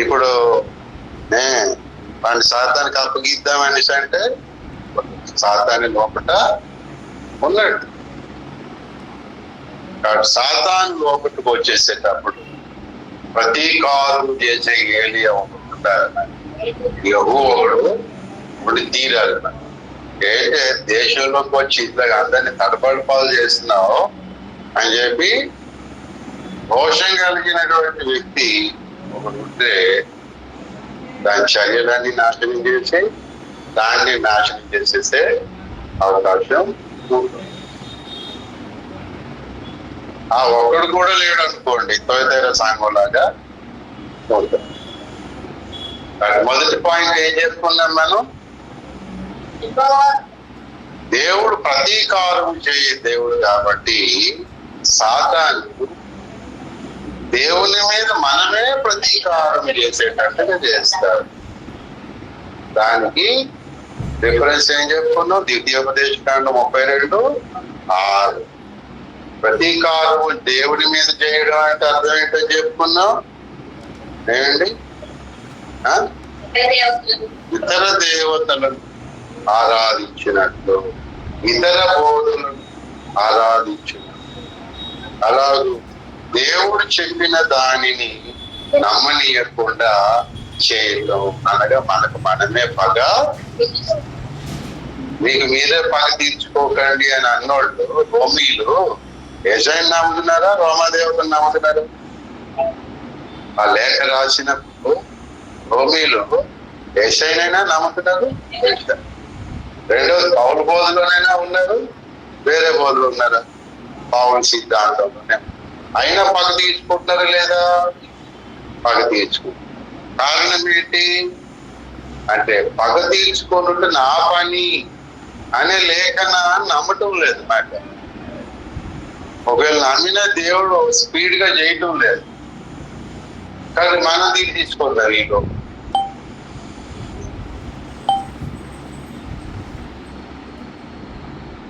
ఇప్పుడు వాడిని సాతానికి అప్పగిద్దామనేసి అంటే సాతాన్ని లోపట ఉన్నాడు. కాబట్టి సాతాను లోపలికి వచ్చేసేటప్పుడు ప్రతీకారం చేసే ఏలియా ఉంటారు. యెహోవాడు ఇప్పుడు తీరాలి. ఏంటంటే దేశంలోకి వచ్చి ఇట్లా అందరినీ తడబడి పాలు చేస్తున్నావు అని చెప్పి రోషం కలిగినటువంటి వ్యక్తి ఒకడు ఉంటే దాని శరీరాన్ని నాశనం చేసి దాన్ని నాశనం చేసేసే అవకాశం ఉంటుంది. ఆ ఒక్కడు కూడా లేడు అనుకోండి, తొలితైన సంఘం లాగా ఉంటుంది. మొదటి పాయింట్ ఏం చెప్పుకున్నాం మనం? దేవుడు ప్రతీకారం చేయ దేవుడు కాబట్టి సాతాను దేవుని మీద మనమే ప్రతీకారం చేసేటట్టుగా చేస్తాడు. దానికి రిఫరెన్స్ ఏం చెప్పుకున్నాం? ద్వితీయోపదేశకాండం 32:6. ప్రతీకారము దేవుడి మీద చేయడం అంటే అర్థం ఏంటో చెప్పుకున్నాం. ఏమండి? ఇతర దేవతలను ఆరాధించినట్లు ఇతర బోధులను ఆరాధించినట్లు అలాగే దేవుడు చెప్పిన దానిని నమ్మనీయకుండా చేయడం అనగా మనకు మనమే పగ మీకు మీరే పగ తీర్చుకోకండి అని అన్నోళ్ళు రోమీలు ఏసైని నమ్ముతున్నారా రోమాదేవతను నమ్ముతున్నారు? ఆ లేఖ రాసినప్పుడు రోమీలు ఏసైనైనా నమ్ముతున్నారు. రెండోది పౌలు బోధలోనైనా ఉన్నారు, వేరే బోధలు ఉన్నారా? పౌలు సిద్ధాంతంలోనే అయినా పగ తీర్చుకుంటున్నారా లేదా? పగ తీర్చుకుంటారు. కారణం ఏంటి అంటే పగ తీర్చుకోనుంటే నా పని అనే లేఖన నమ్మటం లేదు నాకు. ఒకవేళ నమ్మిన దేవుడు స్పీడ్ గా చేయటం లేదు, కానీ మనం తీర్చుకుంటారు ఈలో.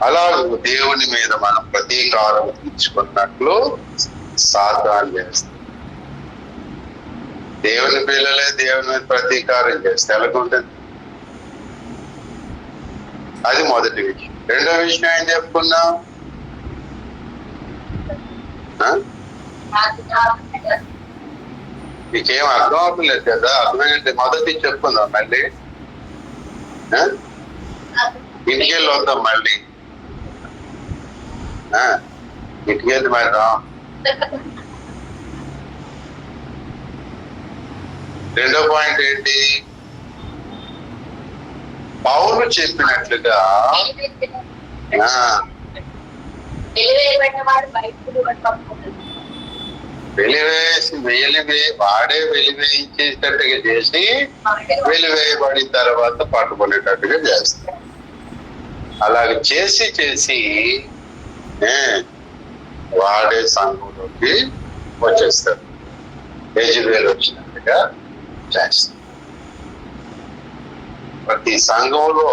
అలా దేవుని మీద మనం ప్రతీకారం తీర్చుకున్నట్లు సాతాను చేస్తాం. దేవుని పిల్లలే దేవుని మీద ప్రతీకారం చేస్తే ఎలాగుంటుంది? అది మొదటి విషయం. రెండో విషయం ఏం చెప్పుకున్నాం? మీకేం అర్థం అవ్వలేదు కదా? అర్థమైంది. మొదటి చెప్పుకుందాం మళ్ళీ, ఇంటికెళ్ళి వద్దాం మళ్ళీ. ఇంటికెళ్ళి మరి రా. రెండో పాయింట్ ఏంటి? పౌలు చెప్పినట్లుగా వాడే వెలివేయించేటట్టుగా చేసి వెలివేయబడిన తర్వాత పట్టుకునేటట్టుగా చేస్తాడు. అలాగే చేసి చేసి వాడే సంఘంలోకి వచ్చేస్తాడు. యెజబెల్ వచ్చినట్టుగా చేస్తాడు. ప్రతి సంఘంలో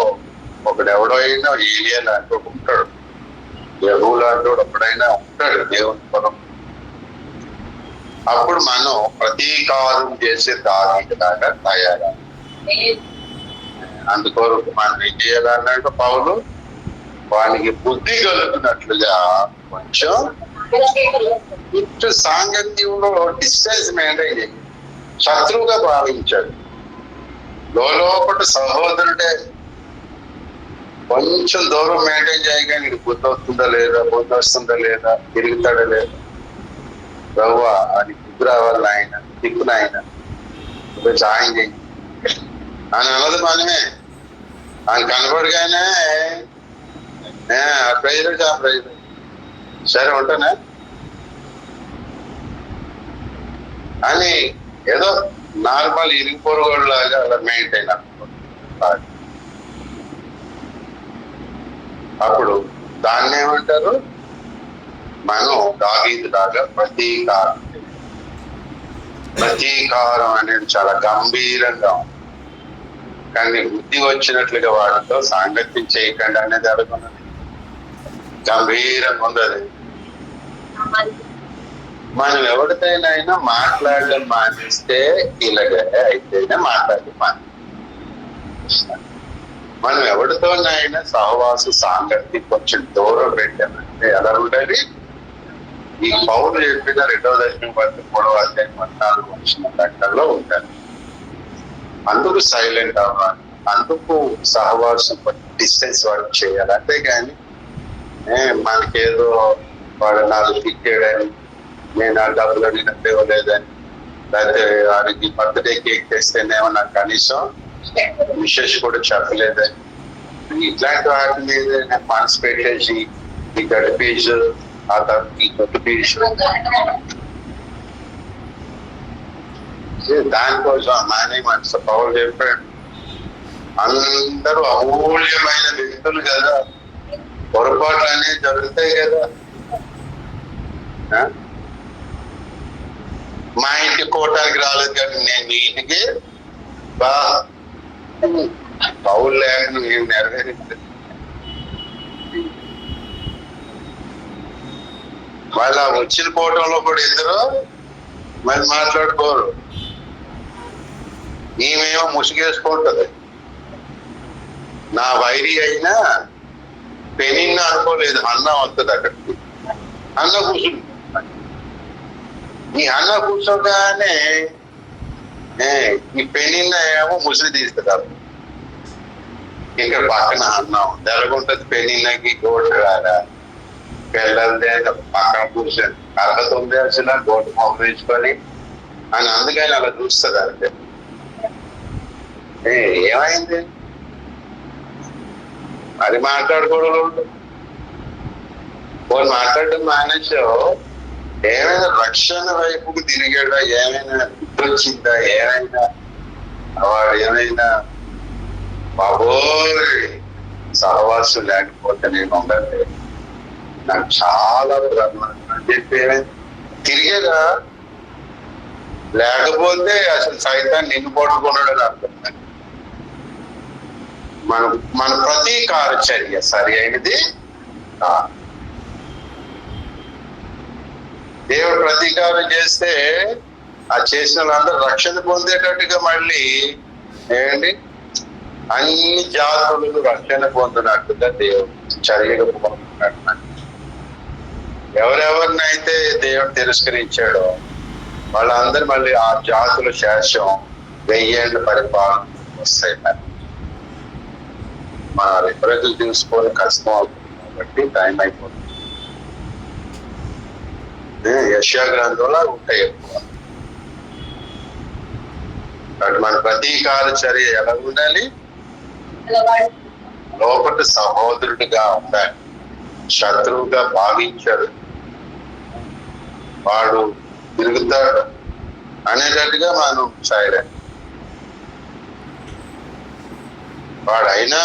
ఒకడెవడో అయినా ఏలియా లాంటి ఉంటాడు, యెహూ లాంటి ఎప్పుడైనా ఉంటాడు దేవుని పొలం. అప్పుడు మనం ప్రతీకారం చేసే దానిలాగా తయారవుతాం. అందుకొరకు మనం ఏం చేయాలన్నాడు పౌలు? వానికి బుద్ధి కలుగునట్లుగా కొంచెం ఇటు సాంగత్యంలో డిస్టెన్స్ మెయింటైన్ చేయాలి. శత్రువుగా భావించాడు. లోపల సహోదరుడే, కొంచెం దూరం మెయింటైన్ చేయగా నీకు బుద్ధి వస్తుందా లేదా, బుద్ధి వస్తుందా లేదా, తిరుగుతాడా లేదా, రవ్వ అది బుద్ధి రావాలి ఆయన దిక్కున ఆయన సాయం చేయి అని అన్నది మనమే. ఆయన కనపడగానే ప్రైజ్ ఆ ప్రైజ్ సరే ఉంటానా అని ఏదో నార్మల్ ఇరిగిపోరు లాగా అలా మెయింటైన్ అనుకుంటారు. అప్పుడు దాన్ని ఏమంటారు? మనం దావీదు లాగా ప్రతీకారం అనేది చాలా గంభీరంగా ఉంది. కానీ బుద్ధి వచ్చినట్లుగా వాడితో సాంగత్యం చేయకండి అనేది అనుకున్నది గంభీరంగా ఉంది. అది మనం ఎవరితోనైనా మాట్లాడడం మానేస్తే ఇలాగే అయితేనే మాట్లాడడం మనం ఎవరితోనైనా సహవాసు సాంగత్యం కొంచెం దూరం పెట్టామంటే ఎలా ఉండాలి? ఈ పౌలు చెప్పిన 2వ దశకం 3వ అధ్యాయం 14 వచ్చిన లెక్కల్లో ఉంటారు. అందుకు సైలెంట్ అవ్వాలి, అందుకు సహవాసం డిస్టెన్స్ వర్క్ చేయాలి. అంతేగాని మనకేదో వాడు నాలుగు తిట్టాడని, నేను ఆ డబ్బులు అడిగినట్టు ఇవ్వలేదని, లేకపోతే వాడికి బర్త్డే కేక్ తెస్తేనేమో నాకు కనీసం విశేష కూడా చెప్పలేదని, ఇట్లాంటి వాటి మీద నేను మనసు పెట్టేసి ఈ గడిపీసు ఆ తర్వాత ఈ కొత్త పీసు దానికోసం మానే మనసు పౌలు చెప్పాడు. అందరూ అమూల్యమైన వ్యక్తులు కదా, పొరపాట్లు అనేవి జరుగుతాయి కదా. మా ఇంటికి కోటానికి రాలేదు కానీ నేను మీ ఇంటికి పౌలు లేక నేను నెరవేరింది. వాళ్ళ వచ్చిన కోటంలో కూడా ఇద్దరు మరి మాట్లాడుకోరు. ఈమెమో ముసుగేసుకుంటది. నా వైరి అయినా పెనిన్న అనుకోలేదు, అన్న వస్తుంది అక్కడికి. అన్న కూర్చుంది. ఈ అన్న కూర్చోగానే ఈ పెనిన్న ఏమో ముసుగు తీస్తారు. ఇక్కడ పక్కన అన్న ఉంది. ఎలాగుంటది పెనిన్నకి గోటు రారా పిల్లలదే పక్కన కూర్చొని అర్హత ఉంది అసలు గోటు మొహం వేసుకొని అని అందుకని అలా చూస్తుంది. అంటే ఏమైంది అది మాట్లాడుకోవడం వాళ్ళు మాట్లాడడం మానేసావు. ఏమైనా రక్షణ వైపుకు తిరిగాడా, ఏమైనా వచ్చిందా, ఏమైనా వాడు ఏమైనా బాబోయ్ సహవాసం లేకపోతే నేను ఉండాలి, నాకు చాలా అని చెప్పి తిరిగేదా. లేకపోతే అసలు సైతాన్ని నిన్ను పట్టుకున్నాడు అని అర్థం. మన ప్రతీకార చర్య సరి అయినది. దేవుడు ప్రతీకారం చేస్తే ఆ చేసిన వాళ్ళందరూ రక్షణ పొందేటట్టుగా మళ్ళీ ఏంటి అన్ని జాతులు రక్షణ పొందినట్టుగా దేవుడు చర్యగా పొందుతున్నాడు. ఎవరెవరినైతే దేవుడు తిరస్కరించాడో వాళ్ళందరూ మళ్ళీ ఆ జాతుల శేషం 1000 ఏళ్ళ పరిపాలన వస్తాయి. మన రిఫరెన్సులు తీసుకొని కష్టం అవుతుంది కాబట్టి టైం అయిపోతుంది. యెషయా గ్రంథంలో ఉంటాయి ఎక్కువ. మన ప్రతీకార చర్య ఎలా ఉండాలి? లోపల సహోదరుడిగా ఉండాలి. శత్రువుగా భావించాడు, వాడు తిరుగుతాడు అనేటట్టుగా మనం సైలెంట్. వాడైనా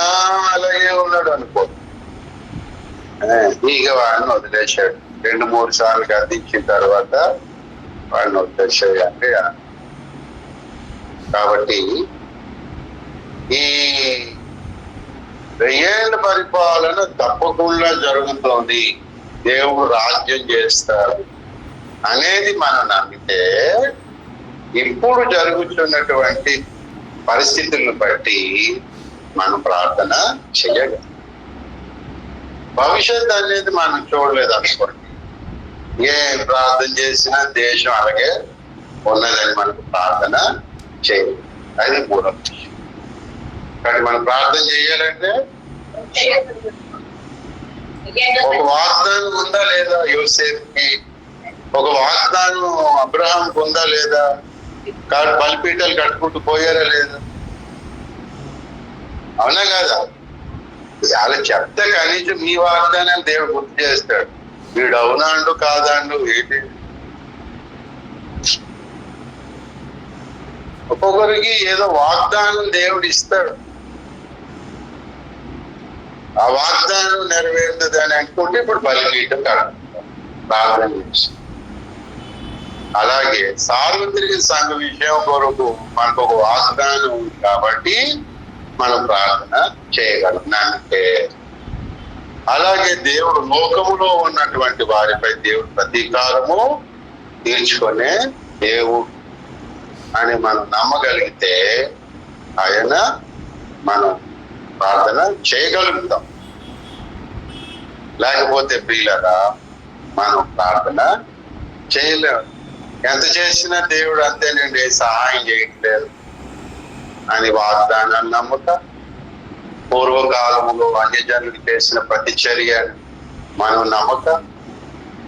అలాగే ఉన్నాడు అనుకో, ఇక వాడిని వదిలేశాడు. 2-3 సార్లు గద్దించిన తర్వాత వాడిని వదిలేసాయంటే. కాబట్టి ఈ 1000 ఏళ్ళ పరిపాలన తప్పకుండా జరుగుతోంది, దేవుడు రాజ్యం చేస్తాడు అనేది మనం నమ్మితే ఇప్పుడు జరుగుతున్నటువంటి పరిస్థితులను బట్టి మనం ప్రార్థన చేయగలం. భవిష్యత్ అనేది మనం చూడలేదు అనుకోండి, ఏం ప్రార్థన చేసినా దేశం అలాగే ఉన్నదని మనకు ప్రార్థన చేయలేదు. అది 3వ విషయం. కానీ మనం ప్రార్థన చేయాలంటే ఒక వాగ్దానం ఉందా లేదా? యోసేపుకి ఒక వాగ్దానం అబ్రహాంకి ఉందా లేదా? బలిపీఠాలు కట్టుకుంటూ పోయారా లేదా? అవునా కాదా? అలా చెప్తే కనీసం మీ వాగ్దానాన్ని దేవుడు గుర్తు చేస్తాడు. వీడు అవునాండు కాదాండు ఏంటి? ఒక్కొక్కరికి ఏదో వాగ్దానం దేవుడు ఇస్తాడు, ఆ వాగ్దానం నెరవేరుతుంది అని అనుకుంటే ఇప్పుడు బలిపీఠం కడుపుతాం ప్రార్థన చేసి. అలాగే సార్వత్రిక సంఘ విషయం కొరకు మనకు ఒక వాగ్దానం ఉంది కాబట్టి మనం ప్రార్థన చేయగలం. అంటే అలాగే దేవుడు లోకములో ఉన్నటువంటి వారిపై దేవుడు ప్రతీకారము తీర్చుకునే దేవుడు అని మనం నమ్మగలిగితే ఆయన మనం ప్రార్థన చేయగలుగుతాం. లేకపోతే ప్రియులరా మనం ప్రార్థన చేయలేము. ఎంత చేసినా దేవుడు అంతేనండి సహాయం చేయట్లేదు అని వాగ్దానాన్ని నమ్ముతా, పూర్వకాలంలో అన్యజనులు చేసిన ప్రతి చర్యను మనం నమ్మక,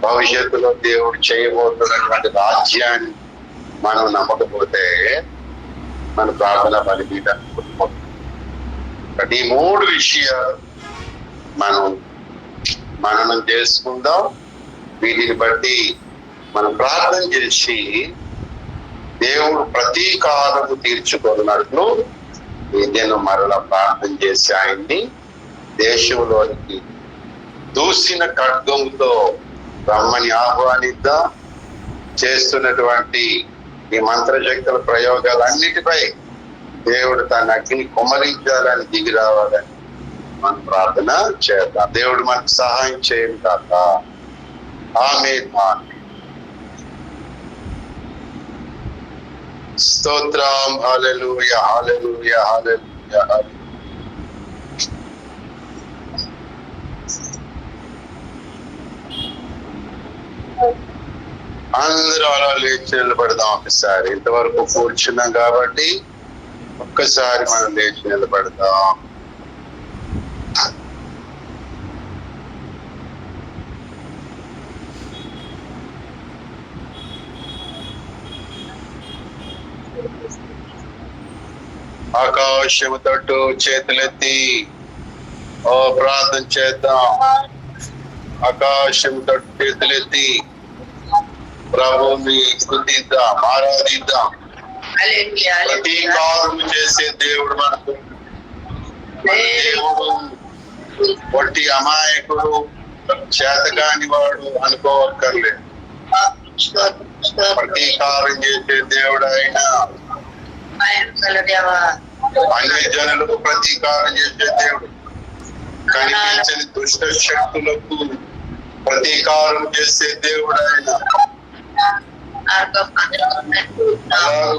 భవిష్యత్తులో దేవుడు చేయబోతున్నటువంటి రాజ్యాన్ని మనం నమ్మకపోతే మన ప్రార్థన బలిపీఠాన్ని కోల్పోతాం. ఈ 3 విషయాలు మనం మననం చేసుకుందాం. వీటిని బట్టి మనం ప్రార్థన చేసి దేవుడు ప్రతీకారము తీర్చుకున్నట్లు నేను మరలా ప్రార్థన చేసి ఆయన్ని దేశంలోనికి దూసిన ఖడ్గముతో రమ్మని ఆహ్వానిద్దాం. చేస్తున్నటువంటి ఈ మంత్రశక్తుల ప్రయోగాలన్నిటిపై దేవుడు తన అగ్ని కుమ్మరించాలని దిగి రావాలని మనం ప్రార్థన చేద్దాం. దేవుడు మనకు సహాయం చేయను కాక. ఆమేన్. స్తోత్రం. హల్లెలూయా, హల్లెలూయా, హల్లెలూయా, హల్లెలూయా. అందరూ అలా లేచి నిలబడదాం ఒకసారి. ఇంతవరకు కూర్చున్నాం కాబట్టి ఒక్కసారి మనం లేచి నిలబడదాం. ఆకాశము తట్టు చేతులెత్తి ఓ ప్రార్థన చేద్దాం. ఆకాశము తట్టు చేతులెత్తి ప్రభుని స్తుతిద్దాం, ఆరాధిద్దాం. ప్రతీకారం చేసే దేవుడు మనకు. దేవుడు వట్టి అమాయకుడు, చేతగాని వాడు అనుకోవక్కర్లేదు. ప్రతీకారం చేసే దేవుడు ఆయన. అన్ని జనులకు ప్రతీకారం చేసే దేవుడు. కనిపించని దుష్ట శక్తులకు ప్రతీకారం చేసే దేవుడు ఆయన.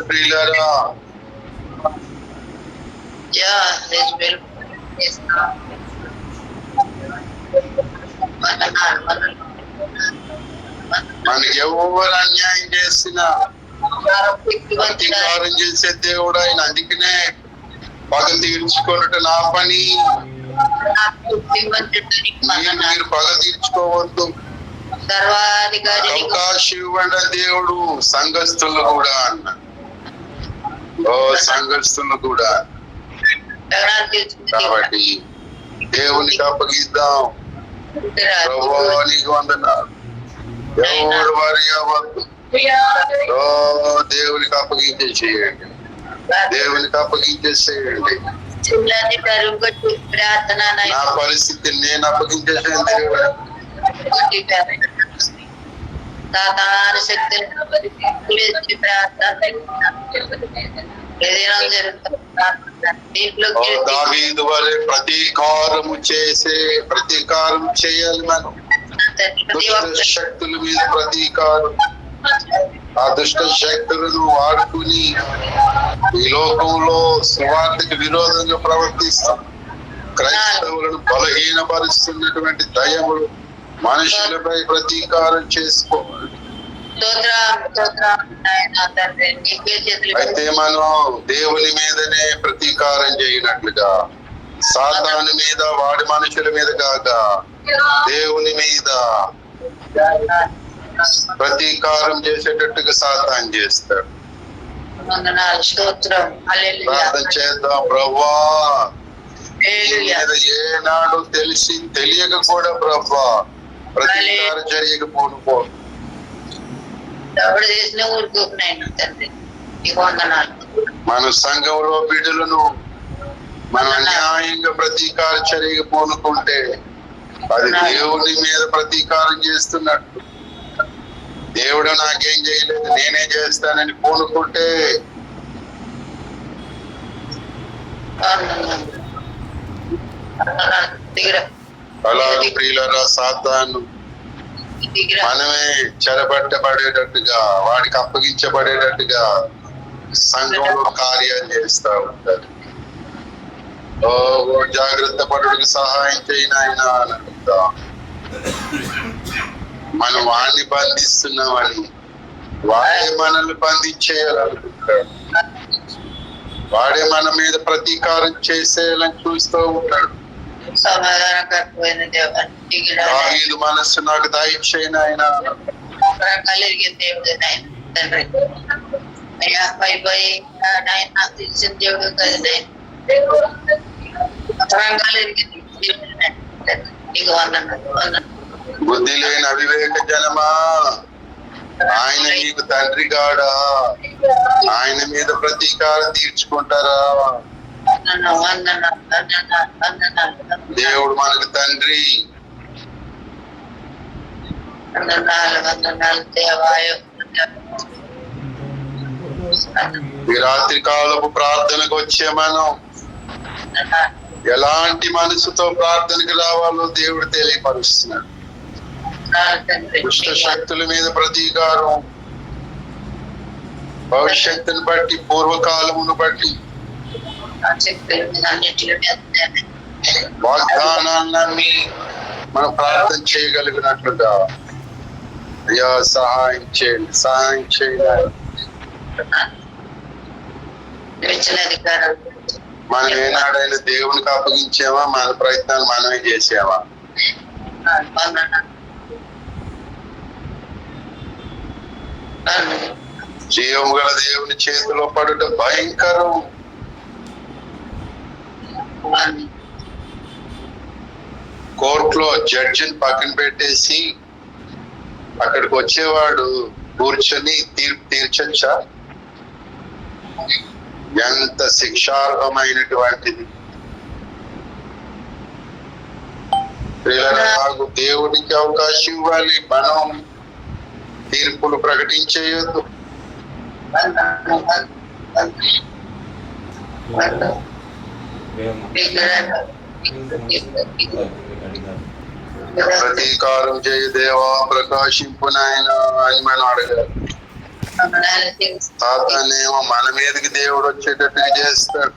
ప్రియులారా, మనకి ఎవరు అన్యాయం చేసినా ప్రతీకారం చేసే దేవుడు ఆయన. అందుకనే పగ తీర్చుకున్నట్టు నా పని, మీరు పగ తీర్చుకోవద్దు, అవకాశం ఇవ్వండి దేవుడు. సంఘస్థులు కూడా అన్న, ఓ సంఘస్థులు కూడా. కాబట్టి దేవునికి అప్పగిద్దాం. ప్రభువా నీకు వందనాలు. ఎవరు వారి అవ్వద్దు. ఓ దేవునికి అప్పగించేసేయండి, దేవునికి అప్పగించేసేయండి. నా పరిస్థితిని నేను అప్పగించేసాను దేవుడు. దావీదు వలె ప్రతీకారం చేయాలి మనం. దుష్ట శక్తుల మీద ప్రతీకారం. ఆ దుష్ట శక్తులను వాడుకుని ఈ లోకంలో సువార్తకు విరోధంగా ప్రవర్తిస్తాం. క్రైస్తవులను బలహీనపరుస్తున్నటువంటి దయ్యములు మనుషులపై ప్రతీకారం చేసుకోవాలి. అయితే మనం దేవుని మీదనే ప్రతీకారం చేయనట్లుగా, సాతాను మీద, వాడి మనుషుల మీద కాక దేవుని మీద ప్రతీకారం చేసేటట్టుగా సాతాను చేస్తాడు. ప్రార్థన చేద్దాం. ప్రభువా ఏనాడు తెలియక కూడా ప్రభువా ప్రతీకార చర్యకు పూనుకో. మన సంఘంలో బిడ్డలను మనం అన్యాయంగా ప్రతీకార చర్యకు పూనుకుంటే అది దేవుని మీద ప్రతీకారం చేస్తున్నట్టు. దేవుడు నాకేం చేయలేదు, నేనే చేస్తానని పూనుకుంటే అలాగే ప్రియులారా, సాతాను మనమే చెరబట్టబడేటట్టుగా, వాడికి అప్పగించబడేటట్టుగా సంఘంలో కార్యాలు చేస్తా ఉంటారు. జాగ్రత్త పడుడికి సహాయం చేయను ఆయన అని అడుగుతా. మనం వాడిని బంధిస్తున్నామని వాడే మనల్ని బంధించేయాలనుకుంటాడు. వాడే మన మీద ప్రతీకారం చేసేయాలని చూస్తూ ఉంటాడు. దావీదు మనస్సు నాకు దయచేయను ఆయన. బుద్ధి లేని అవివేక జనమా, ఆయన మీకు తండ్రి కాడా? ఆయన మీద ప్రతీకారం తీర్చుకుంటారా? దేవుడు మనకు తండ్రి. ఈ రాత్రి కాలపు ప్రార్థనకు వచ్చే మనం ఎలాంటి మనసుతో ప్రార్థనకు రావాలో దేవుడు తెలియపరుస్తున్నాడు. దుష్ట శక్తుల మీద ప్రతీకారం, భవిష్యత్తుని బట్టి, పూర్వకాలమును బట్టి, వాగ్దానాన్ని నమ్మి మనం ప్రార్థన చేయగలిగినట్లుగా అయ్యా సహాయం చేయండి, సహాయం చేయాలి. మనం ఏనాడైనా దేవునికి అప్పగించామా? మన ప్రయత్నాలు మనమే చేసామా? జీవం గల దేవుని చేతిలో పడుట భయంకరం. కోర్టులో జడ్జిని పక్కన పెట్టేసి అక్కడికి వచ్చేవాడు కూర్చొని తీర్పు తీర్చొచ్చా? ఎంత శిక్షార్హమైనటువంటిది. పిల్లలకు దేవునికి అవకాశం ఇవ్వాలి. మనం తీర్పులు ప్రకటించేయొద్దు. ప్రతీకారం చేయ దేవా ప్రకాశింపు నాయన అని మనం అడగాలి. సాతానేమో మన మీదకి దేవుడు వచ్చేటట్టు చేస్తాడు.